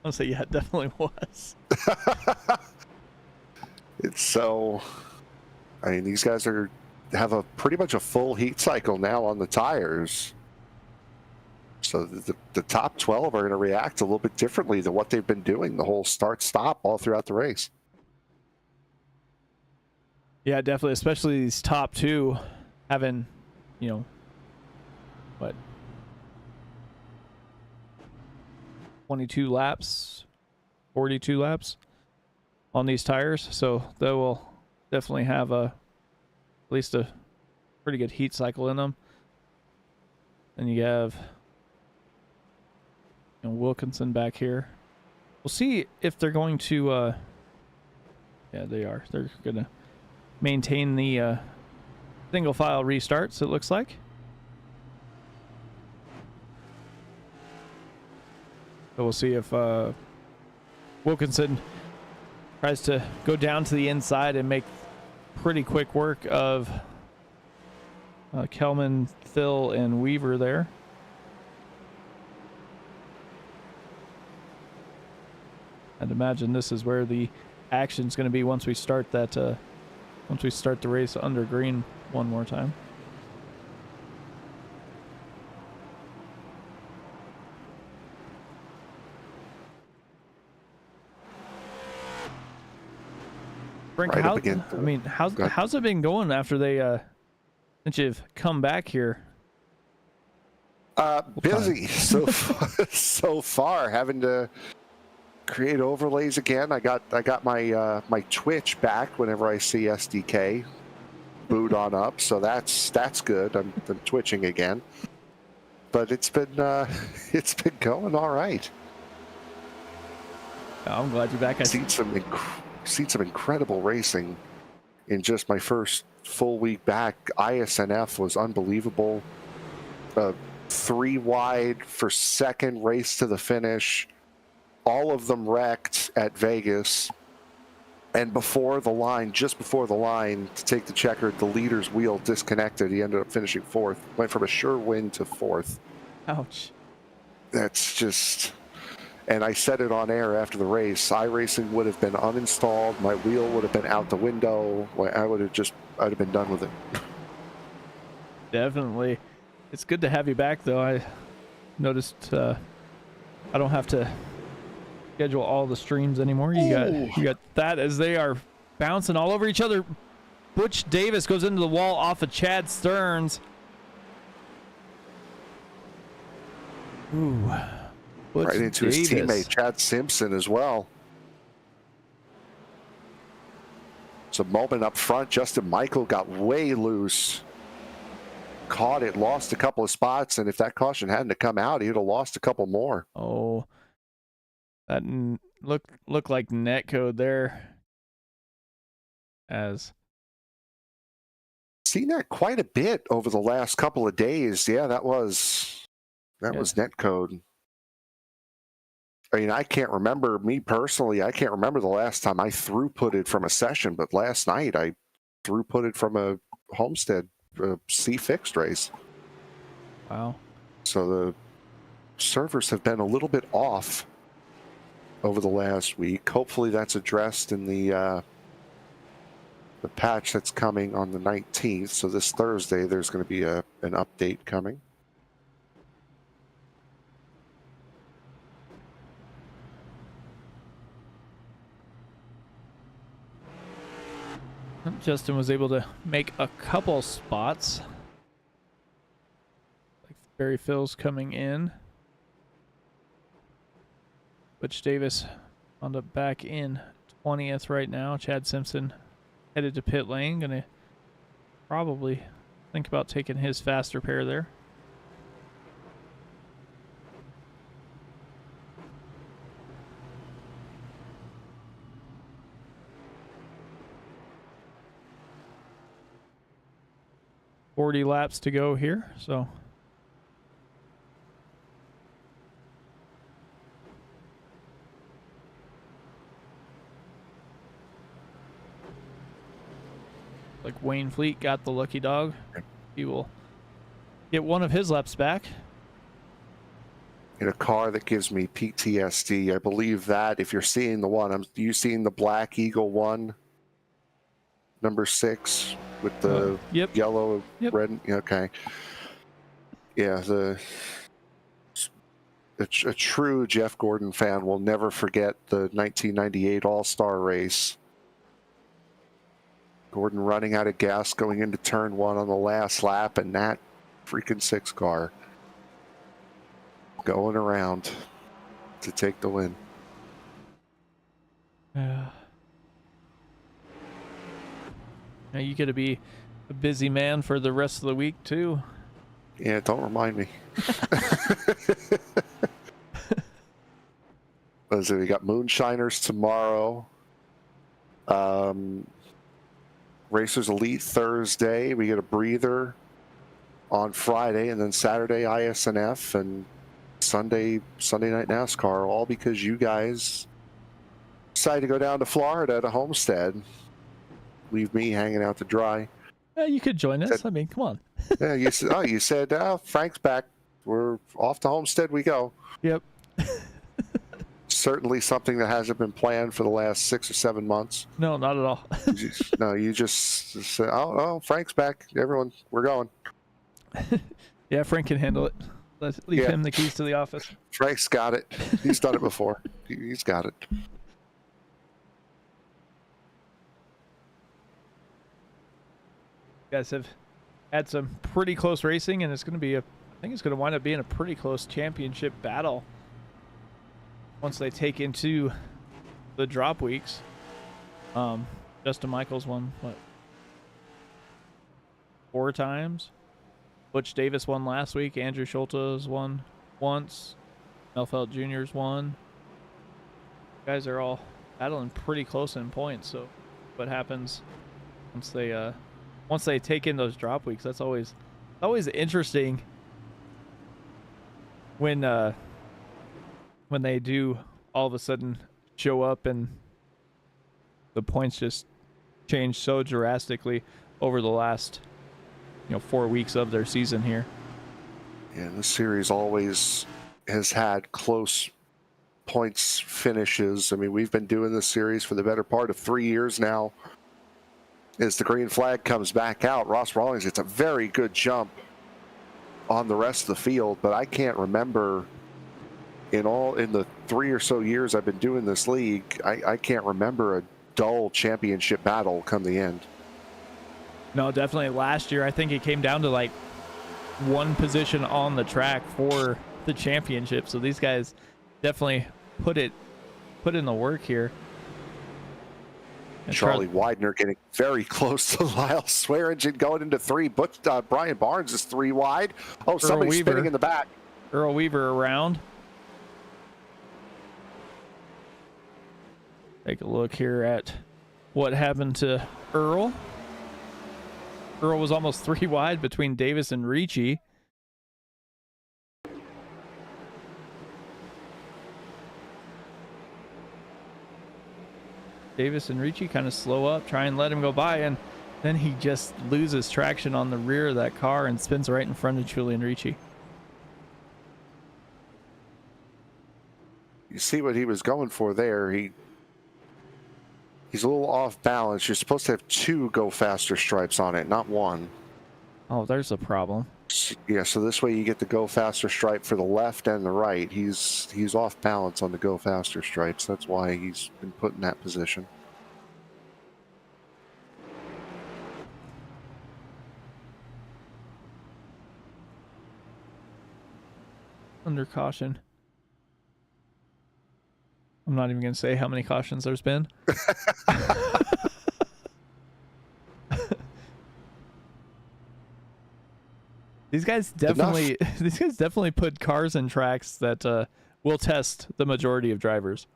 I'll say, yeah, it definitely was. It's so. I mean, these guys have a pretty much a full heat cycle now on the tires. So the top 12 are going to react a little bit differently than what they've been doing the whole start-stop all throughout the race. Yeah, definitely, especially these top 2 having, you know, what, 22 laps, 42 laps on these tires. So they will definitely have at least a pretty good heat cycle in them. And you have, you know, Wilkinson back here. We'll see if they're going to, yeah, they are. They're going to maintain the single file restarts, it looks like. So we'll see if Wilkinson tries to go down to the inside and make pretty quick work of Kelman, Phil, and Weaver there. I'd imagine this is where the action's going to be once we start that. Once we start the race under green one more time. Frank, Right how's it been going after they since you've come back here? Busy so far, having to create overlays again. I got my Twitch back whenever I see SDK boot on up, so that's good. I'm twitching again, but it's been going all right. I'm glad you're back. I've seen some incredible racing in just my first full week back. ISNF was unbelievable. 3 wide for second race to the finish. All of them wrecked at Vegas. And just before the line to take the checker, the leader's wheel disconnected. He ended up finishing 4th. Went from a sure win to 4th. Ouch. That's just... And I said it on air after the race. iRacing would have been uninstalled. My wheel would have been out the window. I'd have been done with it. Definitely. It's good to have you back, though. I noticed I don't have to schedule all the streams anymore. You got that as they are bouncing all over each other. Butch Davis goes into the wall off of Chad Stearns. Ooh. Butch right into Davis. his teammate Chad Simpson as well. It's a moment up front. Justin Michael got way loose. Caught it, lost a couple of spots, and if that caution hadn't come out, he would have lost a couple more. Oh, that looked like netcode there. As seen that quite a bit over the last couple of days. Yeah, that was netcode. I mean, I can't remember, me personally, I can't remember the last time I throughputed from a session, but last night I throughputed from a Homestead C fixed race. Wow. So the servers have been a little bit off over the last week. Hopefully that's addressed in the patch that's coming on the 19th. So this Thursday, there's going to be an update coming. Justin was able to make a couple spots. Like Barry Phil's coming in. Butch Davis wound up back in 20th right now. Chad Simpson headed to pit lane. Gonna probably think about taking his faster pair there. $40 laps to go here, so like Wayne Fleet got the lucky dog. He will get one of his laps back. In a car that gives me PTSD. I believe that if you're seeing the one, you seeing the Black Eagle one, number 6 with the yellow, red. Okay. Yeah, a true Jeff Gordon fan will never forget the 1998 All-Star race. Gordon running out of gas going into turn 1 on the last lap, and that freaking 6 car going around to take the win. Yeah. Now you got to be a busy man for the rest of the week too. Yeah, don't remind me. So we got Moonshiners tomorrow. Racers Elite Thursday. We get a breather on Friday, and then Saturday ISNF, and Sunday night NASCAR. All because you guys decided to go down to Florida to Homestead. Leave me hanging out to dry. Yeah, you could join us. I mean, come on. Yeah, you said, Frank's back. We're off to Homestead we go. Yep. Certainly something that hasn't been planned for the last 6 or 7 months. No, not at all. No, you just said, oh, Frank's back. Everyone, we're going. Yeah, Frank can handle it. Let's leave him the keys to the office. Frank's got it. He's done it before. He's got it. You guys have had some pretty close racing, and it's going to be I think it's going to wind up being a pretty close championship battle once they take into the drop weeks. Justin Michaels won, 4 times? Butch Davis won last week. Andrew Schulte's won once. Melfeld Jr.'s won. You guys are all battling pretty close in points, so what happens once they take in those drop weeks, that's always interesting when they do all of a sudden show up and the points just change so drastically over the last 4 weeks of their season here. Yeah, this series always has had close points finishes. I mean, we've been doing this series for the better part of 3 years now. As the green flag comes back out, Ross Rawlings, it's a very good jump on the rest of the field, but I can't remember in the 3 or so years I've been doing this league, I can't remember a dull championship battle come the end. No, definitely last year I think it came down to like one position on the track for the championship. So these guys definitely put in the work here. And Charlie Widener getting very close to Lyle Swearingen going into 3. But Brian Barnes is 3 wide. Oh, somebody's spinning in the back. Earl Weaver around. Take a look here at what happened to Earl. Earl was almost 3 wide between Davis and Ricci. Davis and Ricci kind of slow up, try and let him go by, and then he just loses traction on the rear of that car and spins right in front of Julian Ricci. You see what he was going for there. He's a little off balance. You're supposed to have 2 go faster stripes on it, not 1. Oh, there's a problem. Yeah, so this way you get the go faster stripe for the left and the right. He's off balance on the go faster stripes. That's why he's been put in that position. Under caution. I'm not even going to say how many cautions there's been. These guys definitely put cars in tracks that will test the majority of drivers.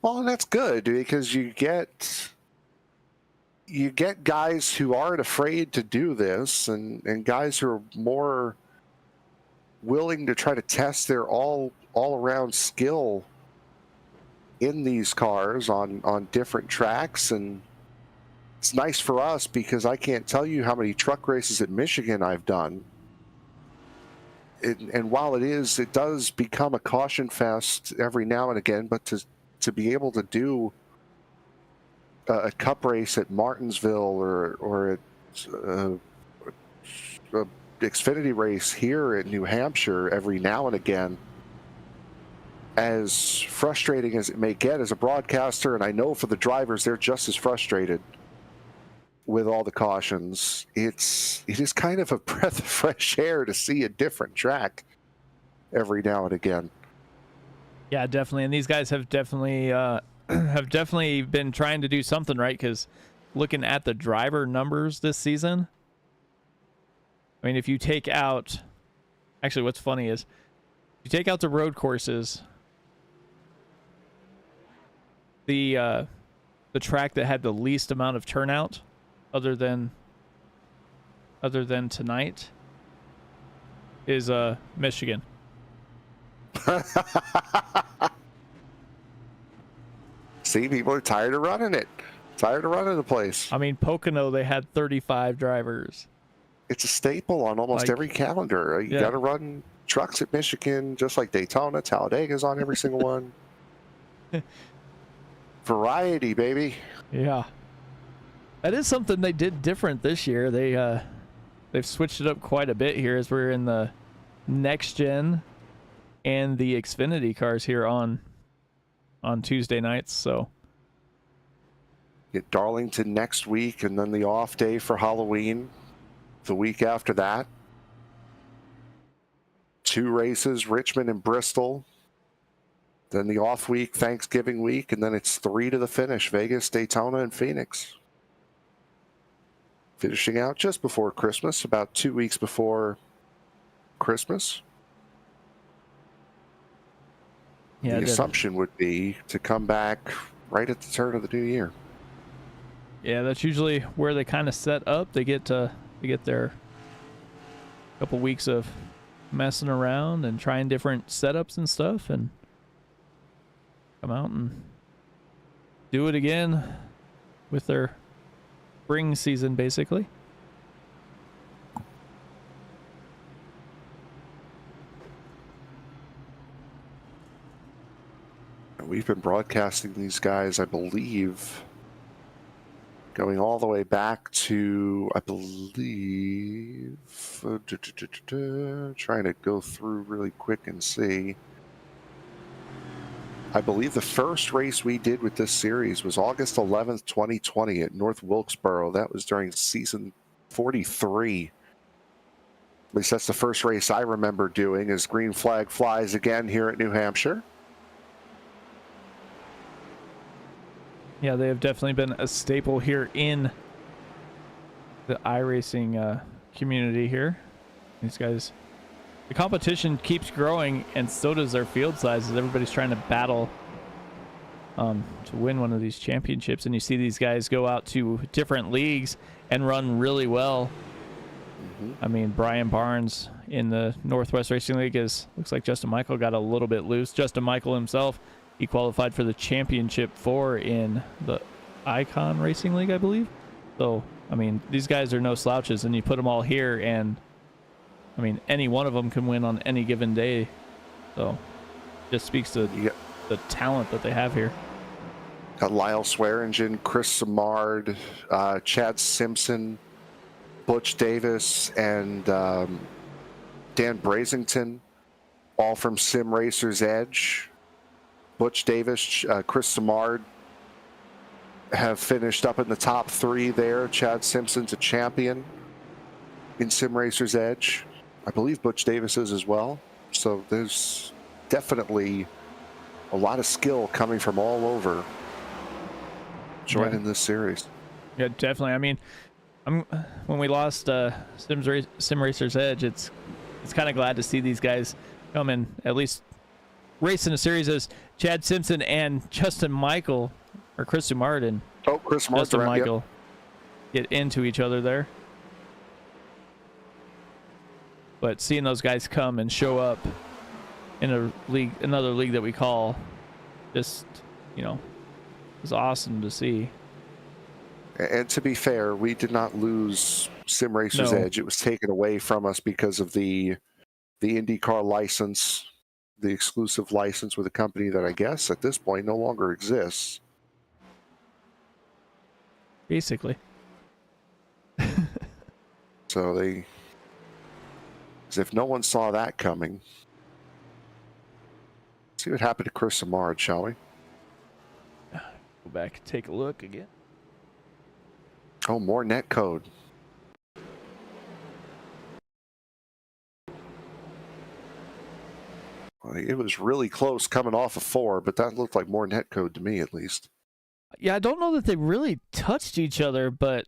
Well, and that's good because you get guys who aren't afraid to do this, and guys who are more willing to try to test their all around skill in these cars on different tracks. And it's nice for us because I can't tell you how many truck races at Michigan I've done. And while it does become a caution fest every now and again, but to be able to do a cup race at Martinsville or at a Xfinity race here in New Hampshire every now and again, as frustrating as it may get as a broadcaster, and I know for the drivers they're just as frustrated with all the cautions, it is kind of a breath of fresh air to see a different track every now and again. Yeah, definitely. And these guys have definitely been trying to do something right, because looking at the driver numbers this season, I mean, if you take out, actually what's funny is you take out the road courses, the track that had the least amount of turnout other than tonight is Michigan. See, people are tired of running it. Tired of running the place. I mean, Pocono, they had 35 drivers. It's a staple on almost every calendar. You got to run trucks at Michigan, just like Daytona. Talladega's on every single one. Variety, baby. Yeah. That is something they did different this year. They've switched it up quite a bit here as we're in the next gen and the Xfinity cars here on Tuesday nights. So get Darlington next week, and then the off day for Halloween the week after that. 2 races, Richmond and Bristol. Then the off week, Thanksgiving week, and then it's 3 to the finish, Vegas, Daytona, and Phoenix. Finishing out just before Christmas, about 2 weeks before Christmas. Yeah, the assumption would be to come back right at the turn of the new year. Yeah, that's usually where they kind of set up. They get their couple weeks of messing around and trying different setups and stuff, and come out and do it again with their spring season, basically. We've been broadcasting these guys, I believe, going all the way back to, I believe, trying to go through really quick and see. I believe the first race we did with this series was August 11th, 2020 at North Wilkesboro. That was during season 43. At least that's the first race I remember doing, as green flag flies again here at New Hampshire. Yeah, they have definitely been a staple here in the iRacing community here. These guys, the competition keeps growing, and so does their field sizes. Everybody's trying to battle to win one of these championships, and you see these guys go out to different leagues and run really well. I mean, Brian Barnes in the Northwest Racing League looks like Justin Michael got a little bit loose. Justin Michael himself, he qualified for the championship 4 in the Icon Racing League, I believe. So, I mean, these guys are no slouches, and you put them all here, and I mean, any one of them can win on any given day. So, just speaks to the talent that they have here. Got Lyle Swearingen, Chris Samard, Chad Simpson, Butch Davis, and Dan Brazington, all from Sim Racer's Edge. Butch Davis, Chris Samard have finished up in the top 3 there. Chad Simpson's a champion in Sim Racer's Edge. I believe Butch Davis is as well. So there's definitely a lot of skill coming from all over joining this series. Yeah, definitely. I mean, when we lost Sim Racer's Edge, it's kind of glad to see these guys come and at least race in a series as Chad Simpson and Justin Michael, or Chris Samard and Justin Michael, get into each other there. But seeing those guys come and show up in another league that we call, just, you know, is awesome to see. And to be fair, we did not lose Sim Racer's Edge. It was taken away from us because of the IndyCar license, the exclusive license with a company that I guess at this point no longer exists. Basically. So as if no one saw that coming. Let's see what happened to Chris Samard, shall we? Go back and take a look again. Oh, more net code. It was really close coming off of 4, but that looked like more net code to me, at least. Yeah, I don't know that they really touched each other, but...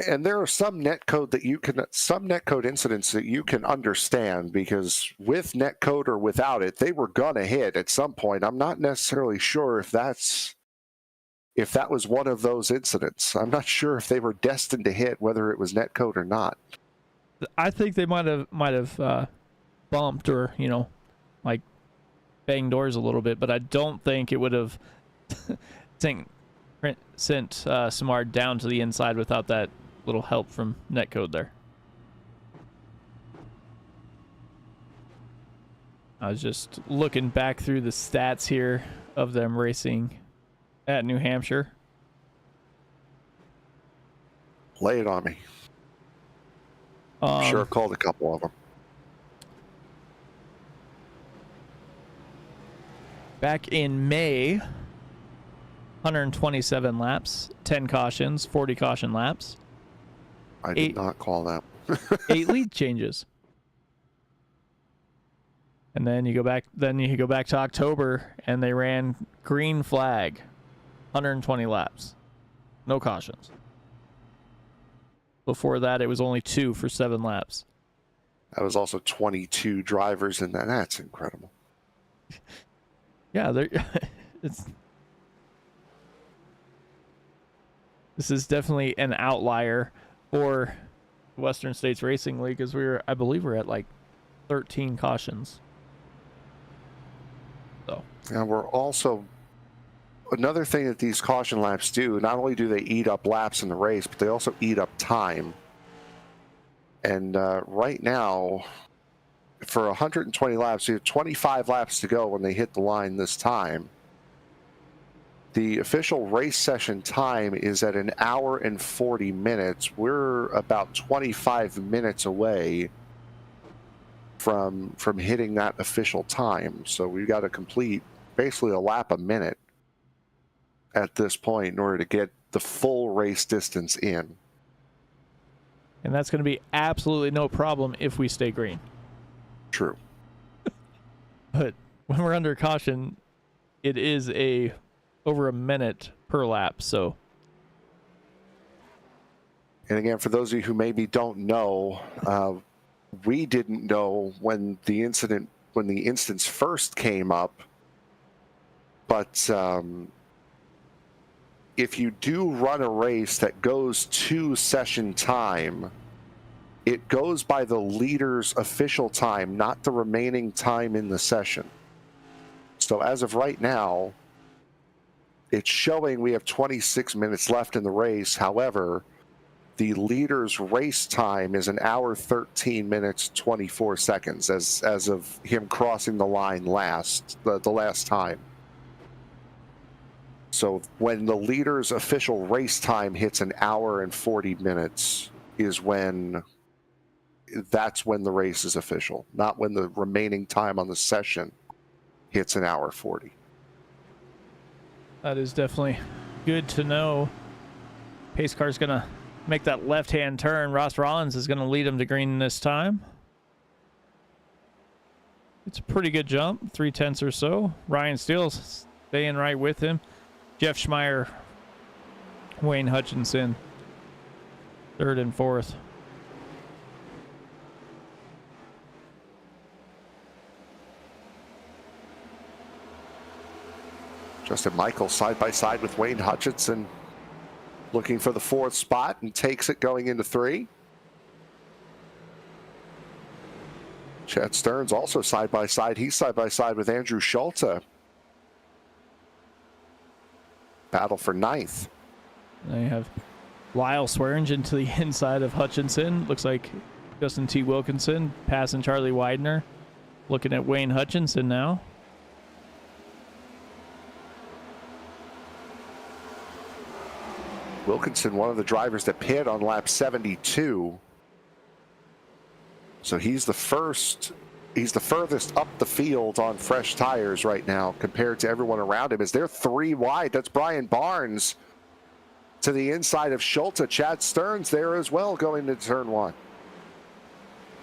And there are some netcode incidents that you can understand, because with netcode or without it, they were gonna hit at some point. I'm not necessarily sure if that was one of those incidents. I'm not sure if they were destined to hit, whether it was netcode or not. I think they might have bumped or, you know, like banged doors a little bit, but I don't think it would have sent Samard down to the inside without that little help from netcode there. I was just looking back through the stats here of them racing at New Hampshire. Lay it on me. I'm sure I've called a couple of them. Back in May, 127 laps, 10 cautions, 40 caution laps. I did not call that. 8 lead changes. And then you go back to October, and they ran green flag, 120 laps. No cautions. Before that, it was only 2 for 7 laps. That was also 22 drivers in that. That's incredible. Yeah, this is definitely an outlier for Western States Racing League, as I believe we're at like 13 cautions. So. And we're also, another thing that these caution laps do, not only do they eat up laps in the race, but they also eat up time. And right now, for 120 laps, you have 25 laps to go when they hit the line this time. The official race session time is at 1 hour and 40 minutes. We're about 25 minutes away from hitting that official time. So we've got to complete basically a lap a minute at this point in order to get the full race distance in. And that's going to be absolutely no problem if we stay green. True. But when we're under caution, it is over a minute per lap. So, and again, for those of you who maybe don't know, we didn't know when the instance first came up, but if you do run a race that goes to session time, it goes by the leader's official time, not the remaining time in the session. So as of right now, it's showing we have 26 minutes left in the race. However, the leader's race time is 1 hour 13 minutes 24 seconds as of him crossing the line the last time. So when the leader's official race time hits 1 hour and 40 minutes that's when the race is official, not when the remaining time on the session hits 1 hour 40. that is definitely good to know. Pace car's going to make that left-hand turn. Ross Rollins is going to lead him to green this time. It's a pretty good jump, 0.3 or so. Ryan Steele's staying right with him. Jeff Schmeier, Wayne Hutchinson, third and fourth. Justin Michael side by side with Wayne Hutchinson, looking for the fourth spot and takes it going into 3. Chad Stearns also side by side. He's side by side with Andrew Schulte. Battle for 9th. They have Lyle Swearingen to the inside of Hutchinson. Looks like Justin T. Wilkinson passing Charlie Widener. Looking at Wayne Hutchinson now. Wilkinson, one of the drivers that pit on lap 72. So he's the furthest up the field on fresh tires right now compared to everyone around him. As they're 3 wide, that's Brian Barnes to the inside of Schulte. Chad Stearns there as well going to turn 1.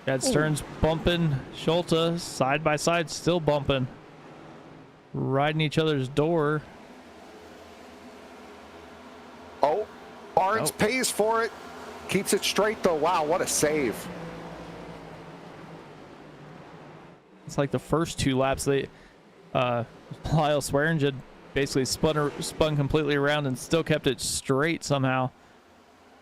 Chad Stearns bumping Schulte side by side, still bumping. Riding each other's door. Oh, Barnes pays for it. Keeps it straight though. Wow, what a save. It's like the first 2 laps, Lyle Swearingen basically spun completely around and still kept it straight somehow.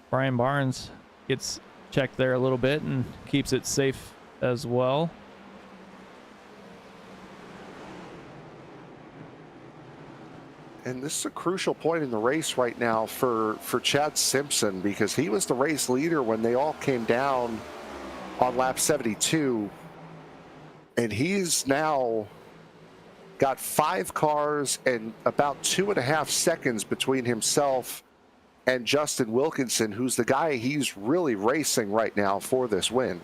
Brian Barnes gets checked there a little bit and keeps it safe as well. And this is a crucial point in the race right now for Chad Simpson, because he was the race leader when they all came down on lap 72. And he's now got 5 cars and about 2.5 seconds between himself and Justin Wilkinson, who's the guy he's really racing right now for this win.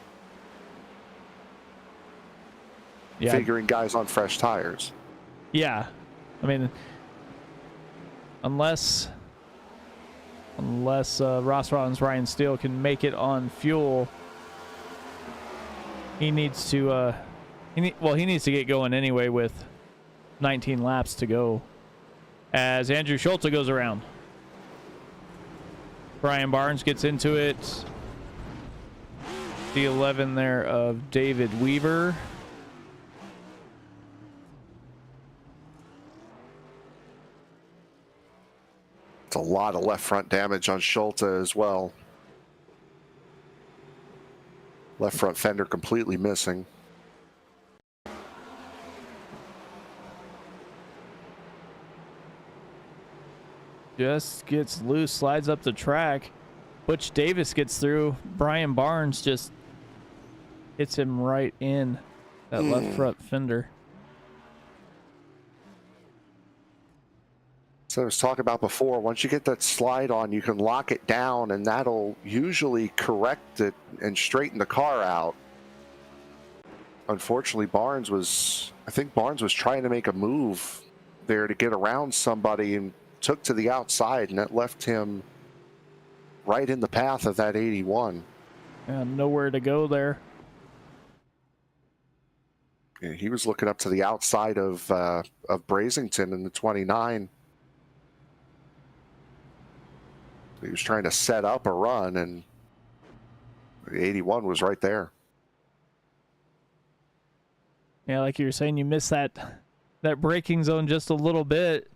Yeah. Figuring guys on fresh tires. Yeah. I mean, unless Ross Rollins, Ryan Steele can make it on fuel, he needs to he needs to get going anyway with 19 laps to go as Andrew Schulte goes around. Brian Barnes gets into it. The 11 there of David Weaver. It's a lot of left front damage on Schulte as well. Left front fender completely missing. Just gets loose, slides up the track. Butch Davis gets through. Brian Barnes just hits him right in that left front fender. So I was talking about before, once you get that slide on, you can lock it down and that'll usually correct it and straighten the car out. Unfortunately, I think Barnes was trying to make a move there to get around somebody and took to the outside, and that left him right in the path of that 81. Nowhere to go there. Yeah, he was looking up to the outside of Brazington in the 29. He was trying to set up a run, and the 81 was right there. Yeah, like you were saying, you miss that braking zone just a little bit,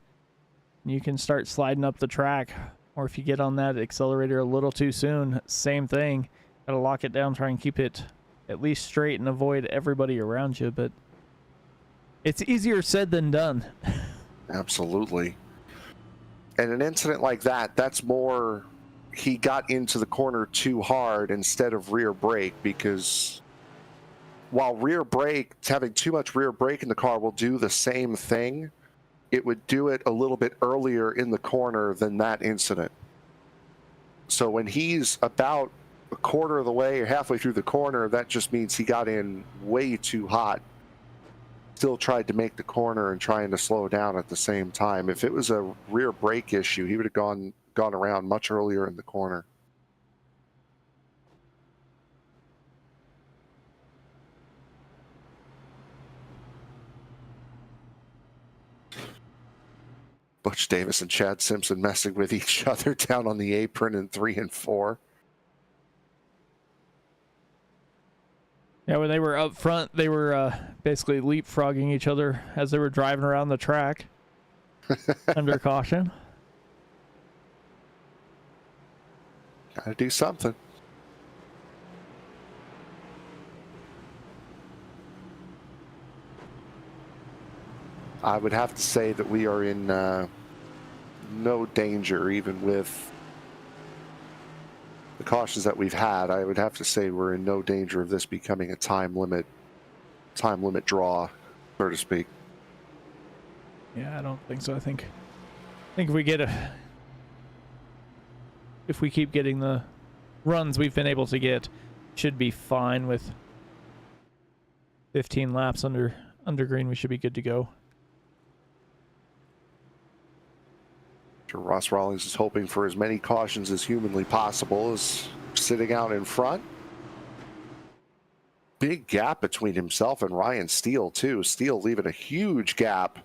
you can start sliding up the track. Or if you get on that accelerator a little too soon, same thing. Gotta lock it down, try and keep it at least straight and avoid everybody around you, but it's easier said than done. Absolutely. And an incident like that, that's more he got into the corner too hard instead of rear brake, because while rear brake, having too much rear brake in the car will do the same thing, it would do it a little bit earlier in the corner than that incident. So when he's about a quarter of the way or halfway through the corner, that just means he got in way too hot. Still tried to make the corner and trying to slow down at the same time. If it was a rear brake issue, he would have gone around much earlier in the corner. Butch Davis and Chad Simpson messing with each other down on the apron in 3 and 4. Yeah, when they were up front, they were basically leapfrogging each other as they were driving around the track under caution. Gotta do something. I would have to say that we are in no danger, even with the cautions that we've had. I would have to say we're in no danger of this becoming a time limit draw, so to speak. Yeah, I don't think so. I think if we keep getting the runs we've been able to get, should be fine with 15 laps under green. We should be good to go. Ross Rawlings is hoping for as many cautions as humanly possible, as sitting out in front. Big gap between himself and Ryan Steele, too. Steele leaving a huge gap.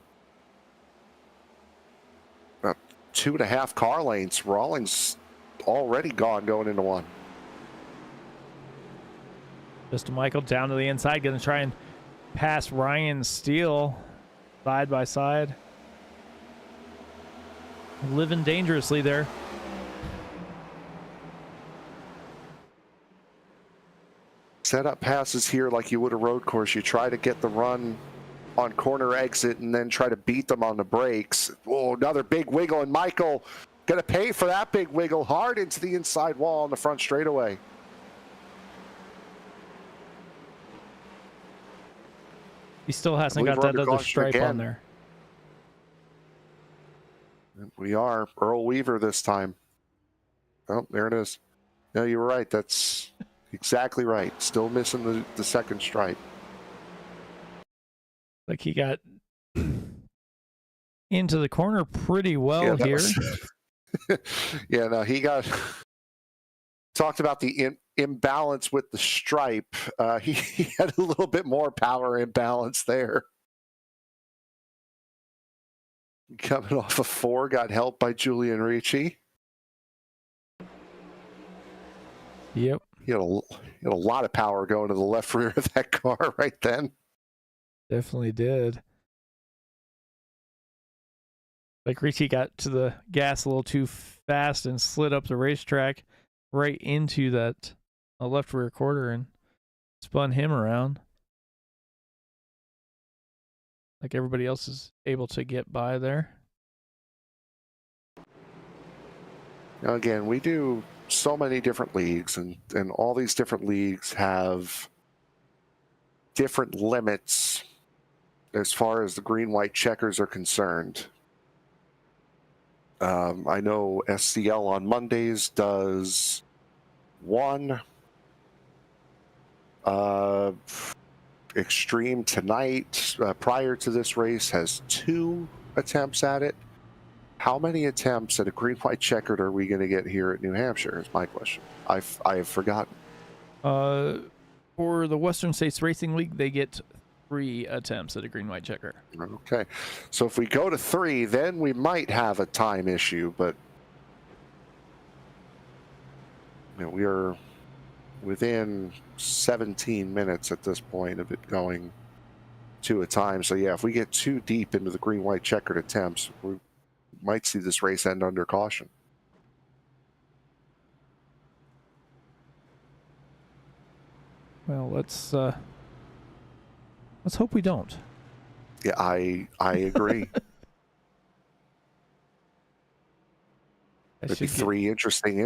About 2.5 car lengths. Rawlings already gone going into one. Just Michael down to the inside, going to try and pass Ryan Steele side by side. Living dangerously there. Set up passes here like you would a road course. You try to get the run on corner exit and then try to beat them on the brakes. Oh, another big wiggle, and Michael gonna pay for that big wiggle hard into the inside wall on the front straightaway. He still hasn't got that other stripe on there. We are Earl Weaver this time. Oh, there it is. No, you were right. That's exactly right. Still missing the second stripe. Like he got into the corner pretty well here. Yeah, no, he talked about the imbalance with the stripe. He had a little bit more power imbalance there. Coming off of 4, got helped by Julian Ricci. Yep. He had a lot of power going to the left rear of that car right then. Definitely did. Like Ricci got to the gas a little too fast and slid up the racetrack right into that left rear quarter and spun him around. Like everybody else is able to get by there. Now again, we do so many different leagues, and all these different leagues have different limits as far as the green-white checkers are concerned. I know SCL on Mondays does 1. Extreme tonight, prior to this race, has 2 attempts at it. How many attempts at a green-white checkered are we going to get here at New Hampshire is my question. I have forgotten. For the Western States Racing League, they get 3 attempts at a green-white checker. Okay, so if we go to 3, then we might have a time issue, but we are within 17 minutes at this point of it going to a time. So yeah, if we get too deep into the green-white checkered attempts, we might see this race end under caution. Well, let's hope we don't. Yeah, I agree. Maybe 3 interesting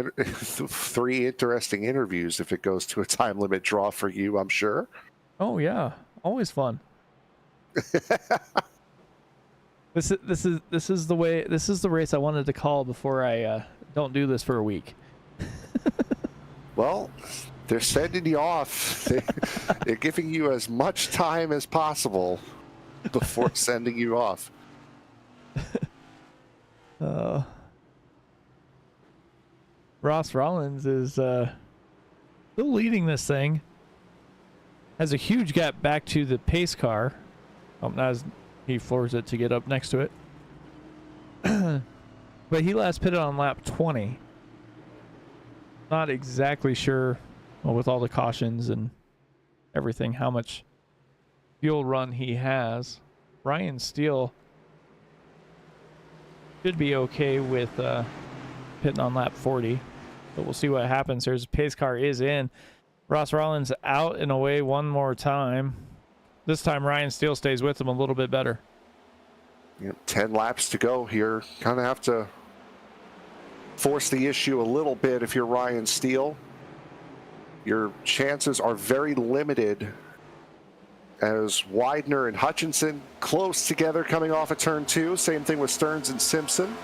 interviews if it goes to a time limit draw for you, I'm sure. Oh yeah, always fun. This is the race I wanted to call before I don't do this for a week. Well, they're sending you off. They're giving you as much time as possible before sending you off. Ross Rollins is still leading this thing. Has a huge gap back to the pace car. As he floors it to get up next to it. But he last pitted on lap 20. Not exactly sure, with all the cautions and everything, how much fuel run he has. Ryan Steele should be okay with pitting on lap 40. But we'll see what happens. There's pace car is in. Ross Rollins out and away one more time. This time Ryan Steele stays with him a little bit better. 10 laps to go here. Kind of have to force the issue a little bit if you're Ryan Steele. Your chances are very limited as Widener and Hutchinson close together coming off of turn 2. Same thing with Stearns and Simpson.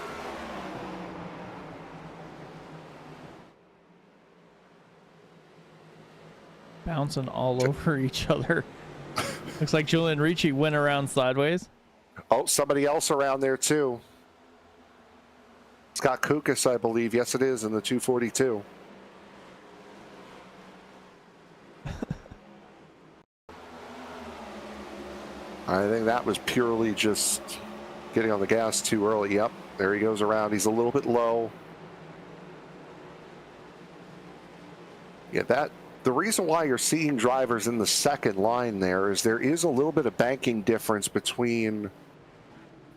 Bouncing all over each other. Looks like Julian Ricci went around sideways. Oh, somebody else around there too. Scott Kukas, I believe. Yes, it is in the 242. I think that was purely just getting on the gas too early. Yep, there he goes around. He's a little bit low. Yeah, the reason why you're seeing drivers in the second line there is a little bit of banking difference between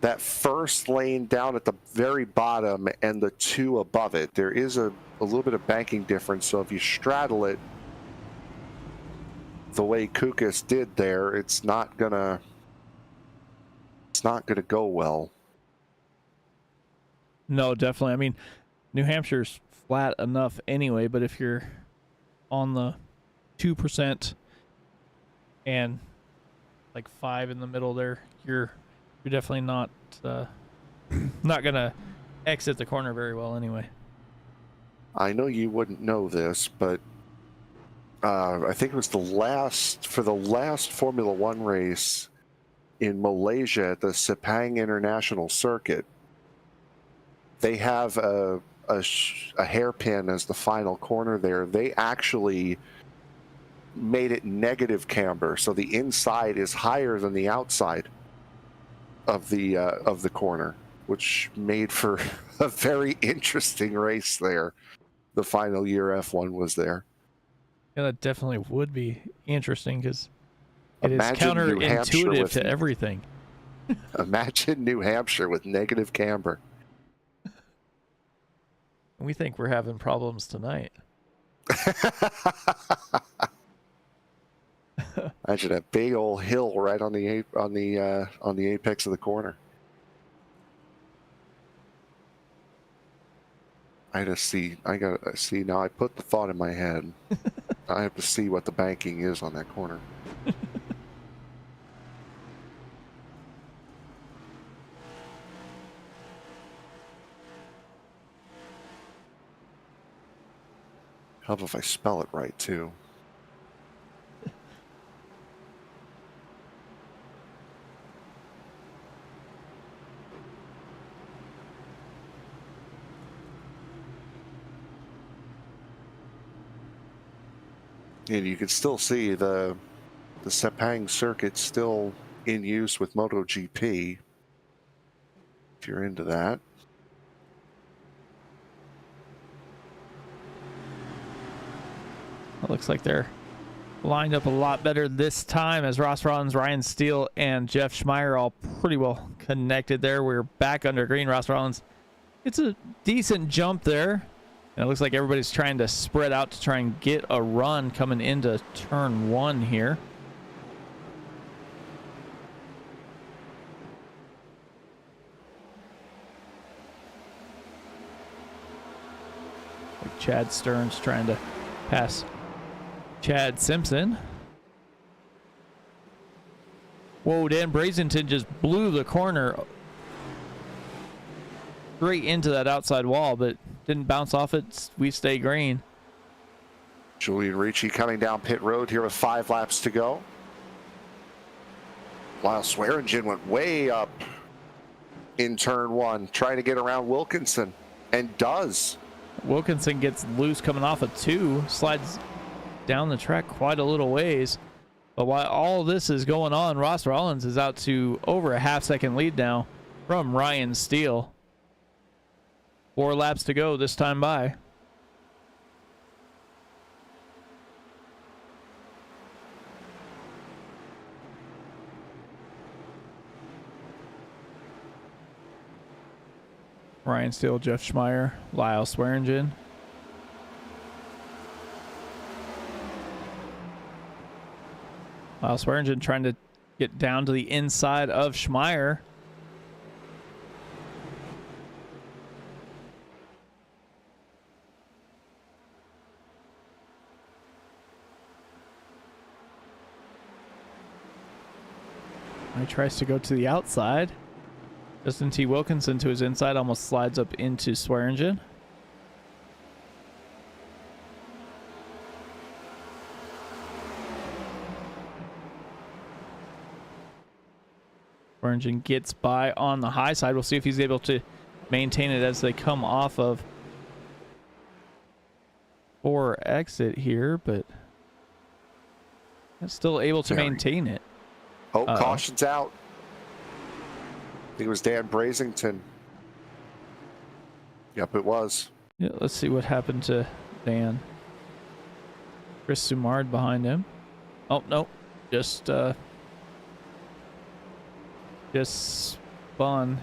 that first lane down at the very bottom and the 2 above it. There is a little bit of banking difference. So if you straddle it the way Kukas did there, it's not gonna go well. No, definitely. I mean, New Hampshire's flat enough anyway, but if you're on the 2% and like 5 in the middle there, you're definitely not gonna exit the corner very well anyway. I know you wouldn't know this, but I think it was the last Formula One race in Malaysia at the Sepang International Circuit. They have a hairpin as the final corner there. They actually made it negative camber, so the inside is higher than the outside of the corner, which made for a very interesting race there. The final year F1 was there. Yeah, that definitely would be interesting because it is Imagine counterintuitive to everything. Imagine New Hampshire with negative camber. We think we're having problems tonight. Imagine that big old hill right on the apex of the corner. I gotta see now. I put the thought in my head. I have to see what the banking is on that corner. Help if I spell it right too. And you can still see the Sepang circuit still in use with MotoGP, if you're into that. It looks like they're lined up a lot better this time as Ross Rollins, Ryan Steele, and Jeff Schmeier all pretty well connected there. We're back under green. Ross Rollins, it's a decent jump there. And it looks like everybody's trying to spread out to try and get a run coming into turn 1 here. Like Chad Stearns trying to pass Chad Simpson. Whoa, Dan Brazenton just blew the corner straight into that outside wall, but didn't bounce off it. We stay green. Julian Ricci coming down pit road here with 5 laps to go. Lyle Swearingen went way up in turn 1, trying to get around Wilkinson, and does. Wilkinson gets loose coming off of 2, slides down the track quite a little ways. But while all this is going on, Ross Rollins is out to over a half-second lead now from Ryan Steele. 4 laps to go this time by. Ryan Steele, Jeff Schmeier, Lyle Swearingen. Lyle Swearingen trying to get down to the inside of Schmeier. He tries to go to the outside. Justin T. Wilkinson to his inside almost slides up into Swearingen. Swearingen gets by on the high side. We'll see if he's able to maintain it as they come off of 4 exit here, but still able to maintain it. Oh, caution's out. I think it was Dan Brazington. Yep, it was. Yeah, let's see what happened to Dan. Chris Sumard behind him. Oh, no. Just spun.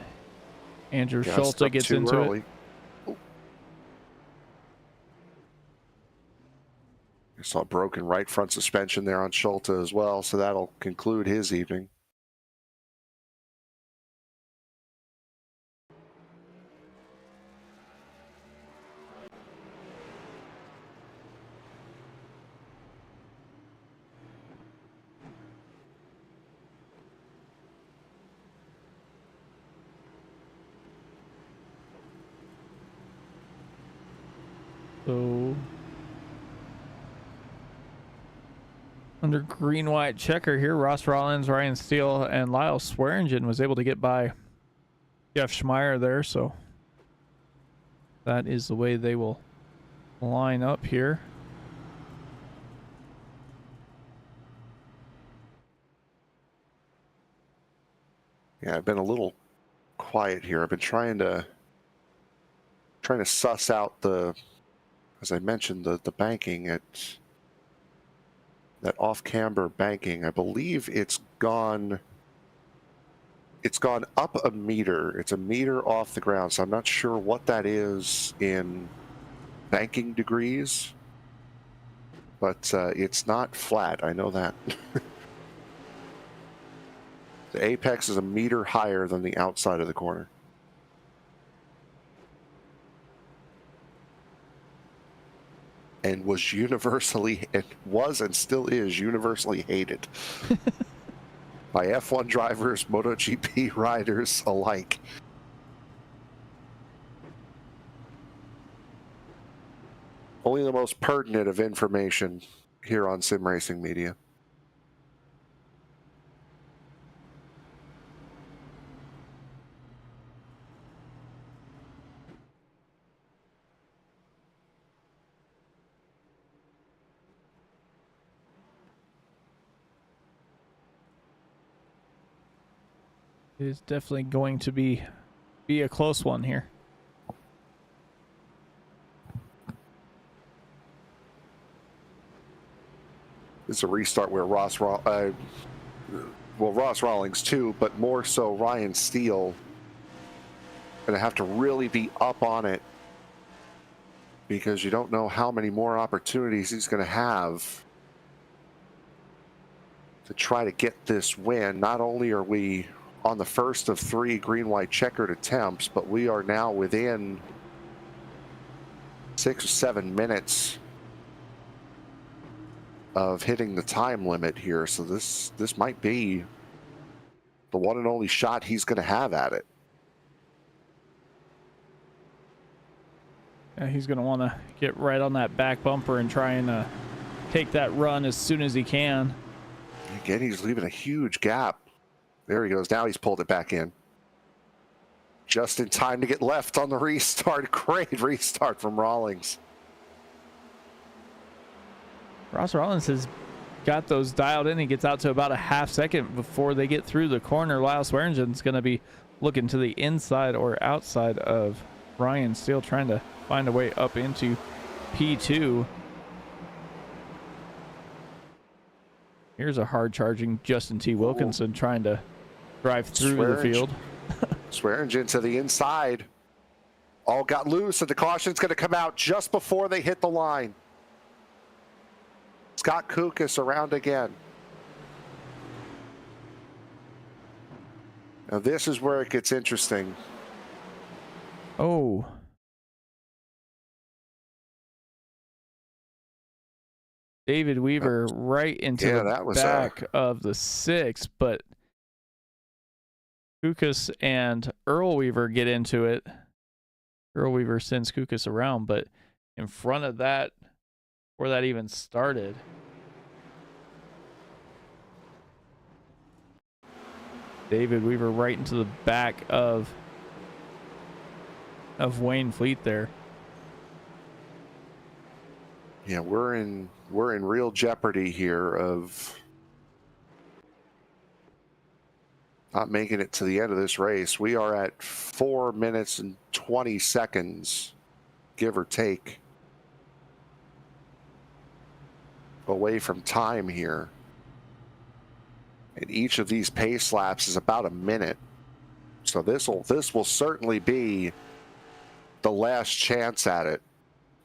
Andrew Schulte gets into early. Oh. I saw broken right front suspension there on Schulte as well, so that'll conclude his evening. So under green-white checker here, Ross Rollins, Ryan Steele, and Lyle Swearingen was able to get by Jeff Schmeier there, so that is the way they will line up here. Yeah, I've been a little quiet here. I've been trying to suss out the, as I mentioned, the banking at that off-camber banking. I believe it's gone up a meter. It's a meter off the ground, so I'm not sure what that is in banking degrees, but it's not flat. I know that. The apex is a meter higher than the outside of the corner. And was and still is universally hated by F1 drivers, MotoGP riders alike. Only the most pertinent of information here on Sim Racing Media. It is definitely going to be a close one here. It's a restart where Ross Rawlings too, but more so Ryan Steele going to have to really be up on it, because you don't know how many more opportunities he's going to have to try to get this win. Not only are we on the first of 3 green-white checkered attempts, but we are now within 6 or 7 minutes of hitting the time limit here. So this might be the one and only shot he's going to have at it. Yeah, he's going to want to get right on that back bumper and try and take that run as soon as he can. Again, he's leaving a huge gap. There he goes. Now he's pulled it back in. Just in time to get left on the restart. Great restart from Rawlings. Ross Rawlings has got those dialed in. He gets out to about a half second before they get through the corner. Lyle Swearingen's going to be looking to the inside or outside of Ryan Steele, trying to find a way up into P2. Here's a hard-charging Justin T. Wilkinson trying to drive through the field. Swearingen to the inside. All got loose, and the caution's going to come out just before they hit the line. Scott Kukas around again. Now this is where it gets interesting. Oh. David Weaver right into the back of the 6, but Kukas and Earl Weaver get into it. Earl Weaver sends Kukas around, but in front of that, where that even started, David Weaver right into the back of Wayne Fleet there. Yeah, we're in real jeopardy here of not making it to the end of this race. We are at 4 minutes and 20 seconds, give or take, away from time here. And each of these pace laps is about a minute. So this will certainly be the last chance at it.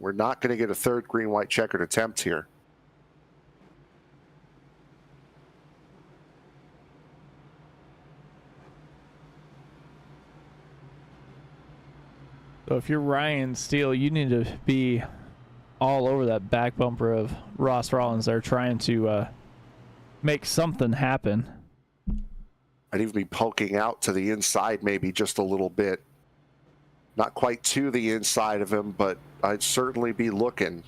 We're not going to get a third green-white checkered attempt here. So if you're Ryan Steele, you need to be all over that back bumper of Ross Rawlings. They're trying to make something happen. I'd even be poking out to the inside maybe just a little bit. Not quite to the inside of him, but I'd certainly be looking.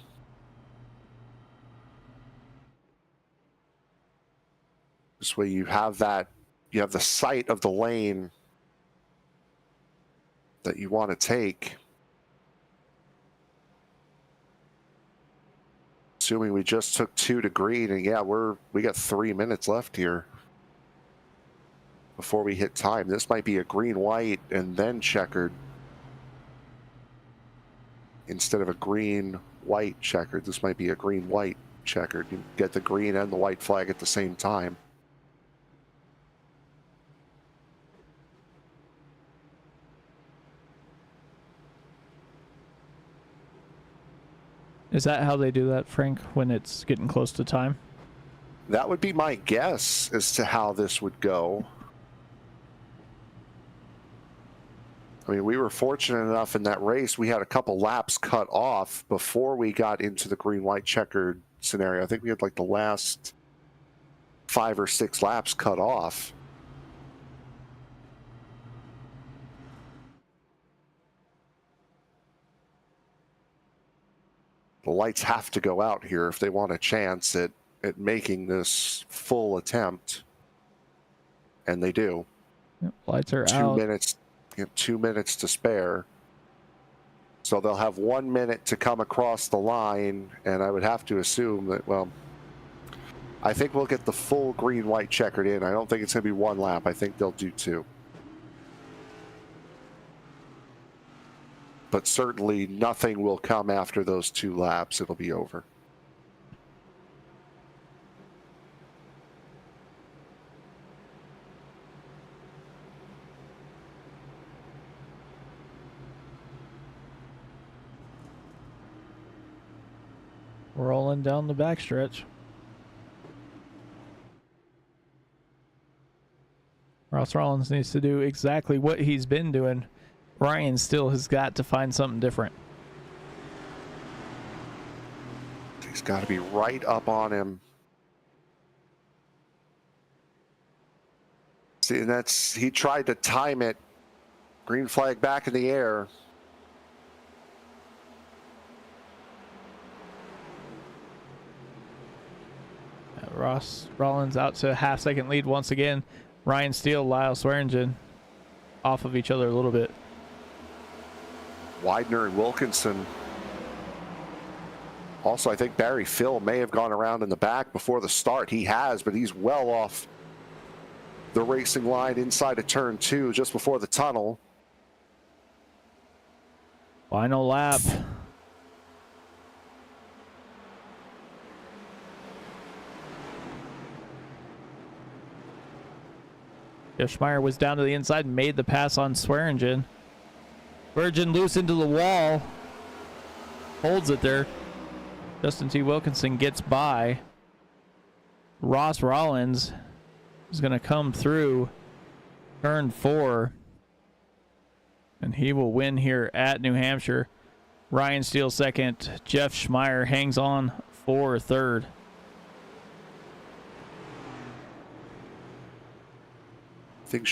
This way you have the sight of the lane that you want to take. Assuming we just took 2 to green, and yeah, we got 3 minutes left here before we hit time. This might be a green-white and then checkered instead of a green-white checkered. This might be a green-white checkered. You get the green and the white flag at the same time. Is that how they do that, Frank, when it's getting close to time? That would be my guess as to how this would go. I mean, we were fortunate enough in that race. We had a couple laps cut off before we got into the green-white checkered scenario. I think we had like the last 5 or 6 laps cut off. The lights have to go out here if they want a chance at making this full attempt. And they do. Yep, lights are 2 out. minutes. 2 minutes to spare. So they'll have 1 minute to come across the line, and I would have to assume that, well, I think we'll get the full green-white checkered in. I don't think it's going to be 1 lap. I think they'll do 2. but certainly nothing will come after those 2 laps. It'll be over. Rolling down the backstretch. Ross Rollins needs to do exactly what he's been doing. Ryan still has got to find something different. He's got to be right up on him. See, and he tried to time it. Green flag back in the air. Ross Rollins out to a half-second lead once again. Ryan Steele, Lyle Swearingen off of each other a little bit. Widener and Wilkinson. Also, I think Barry Phil may have gone around in the back before the start. He has, but he's well off the racing line inside of turn 2, just before the tunnel. Final lap. Jeff Schmeier was down to the inside and made the pass on Swearingen. Swearingen loose into the wall. Holds it there. Justin T. Wilkinson gets by. Ross Rollins is going to come through turn 4. And he will win here at New Hampshire. Ryan Steele second. Jeff Schmeier hangs on for third. I think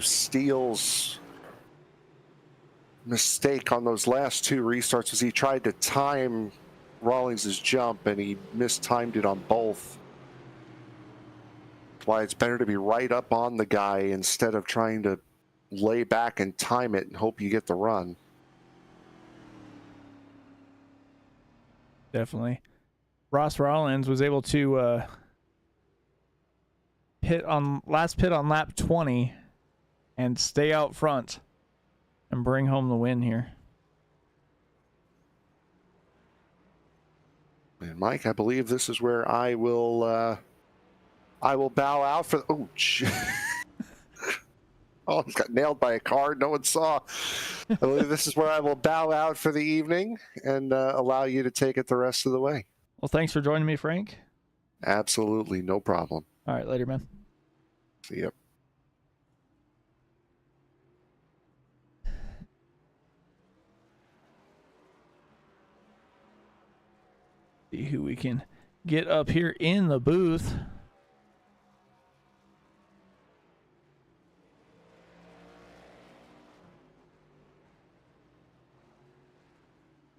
Steele's mistake on those last 2 restarts was he tried to time Rollins' jump and he mistimed it on both. That's why it's better to be right up on the guy instead of trying to lay back and time it and hope you get the run. Definitely. Ross Rollins was able to last pit on lap 20 and stay out front and bring home the win here. And Mike, I believe this is where I will bow out for. Oh, oh, he got nailed by a car. No one saw. I believe this is where I will bow out for the evening and allow you to take it the rest of the way. Well, thanks for joining me, Frank. Absolutely, no problem. All right, later, man. See ya. See who we can get up here in the booth.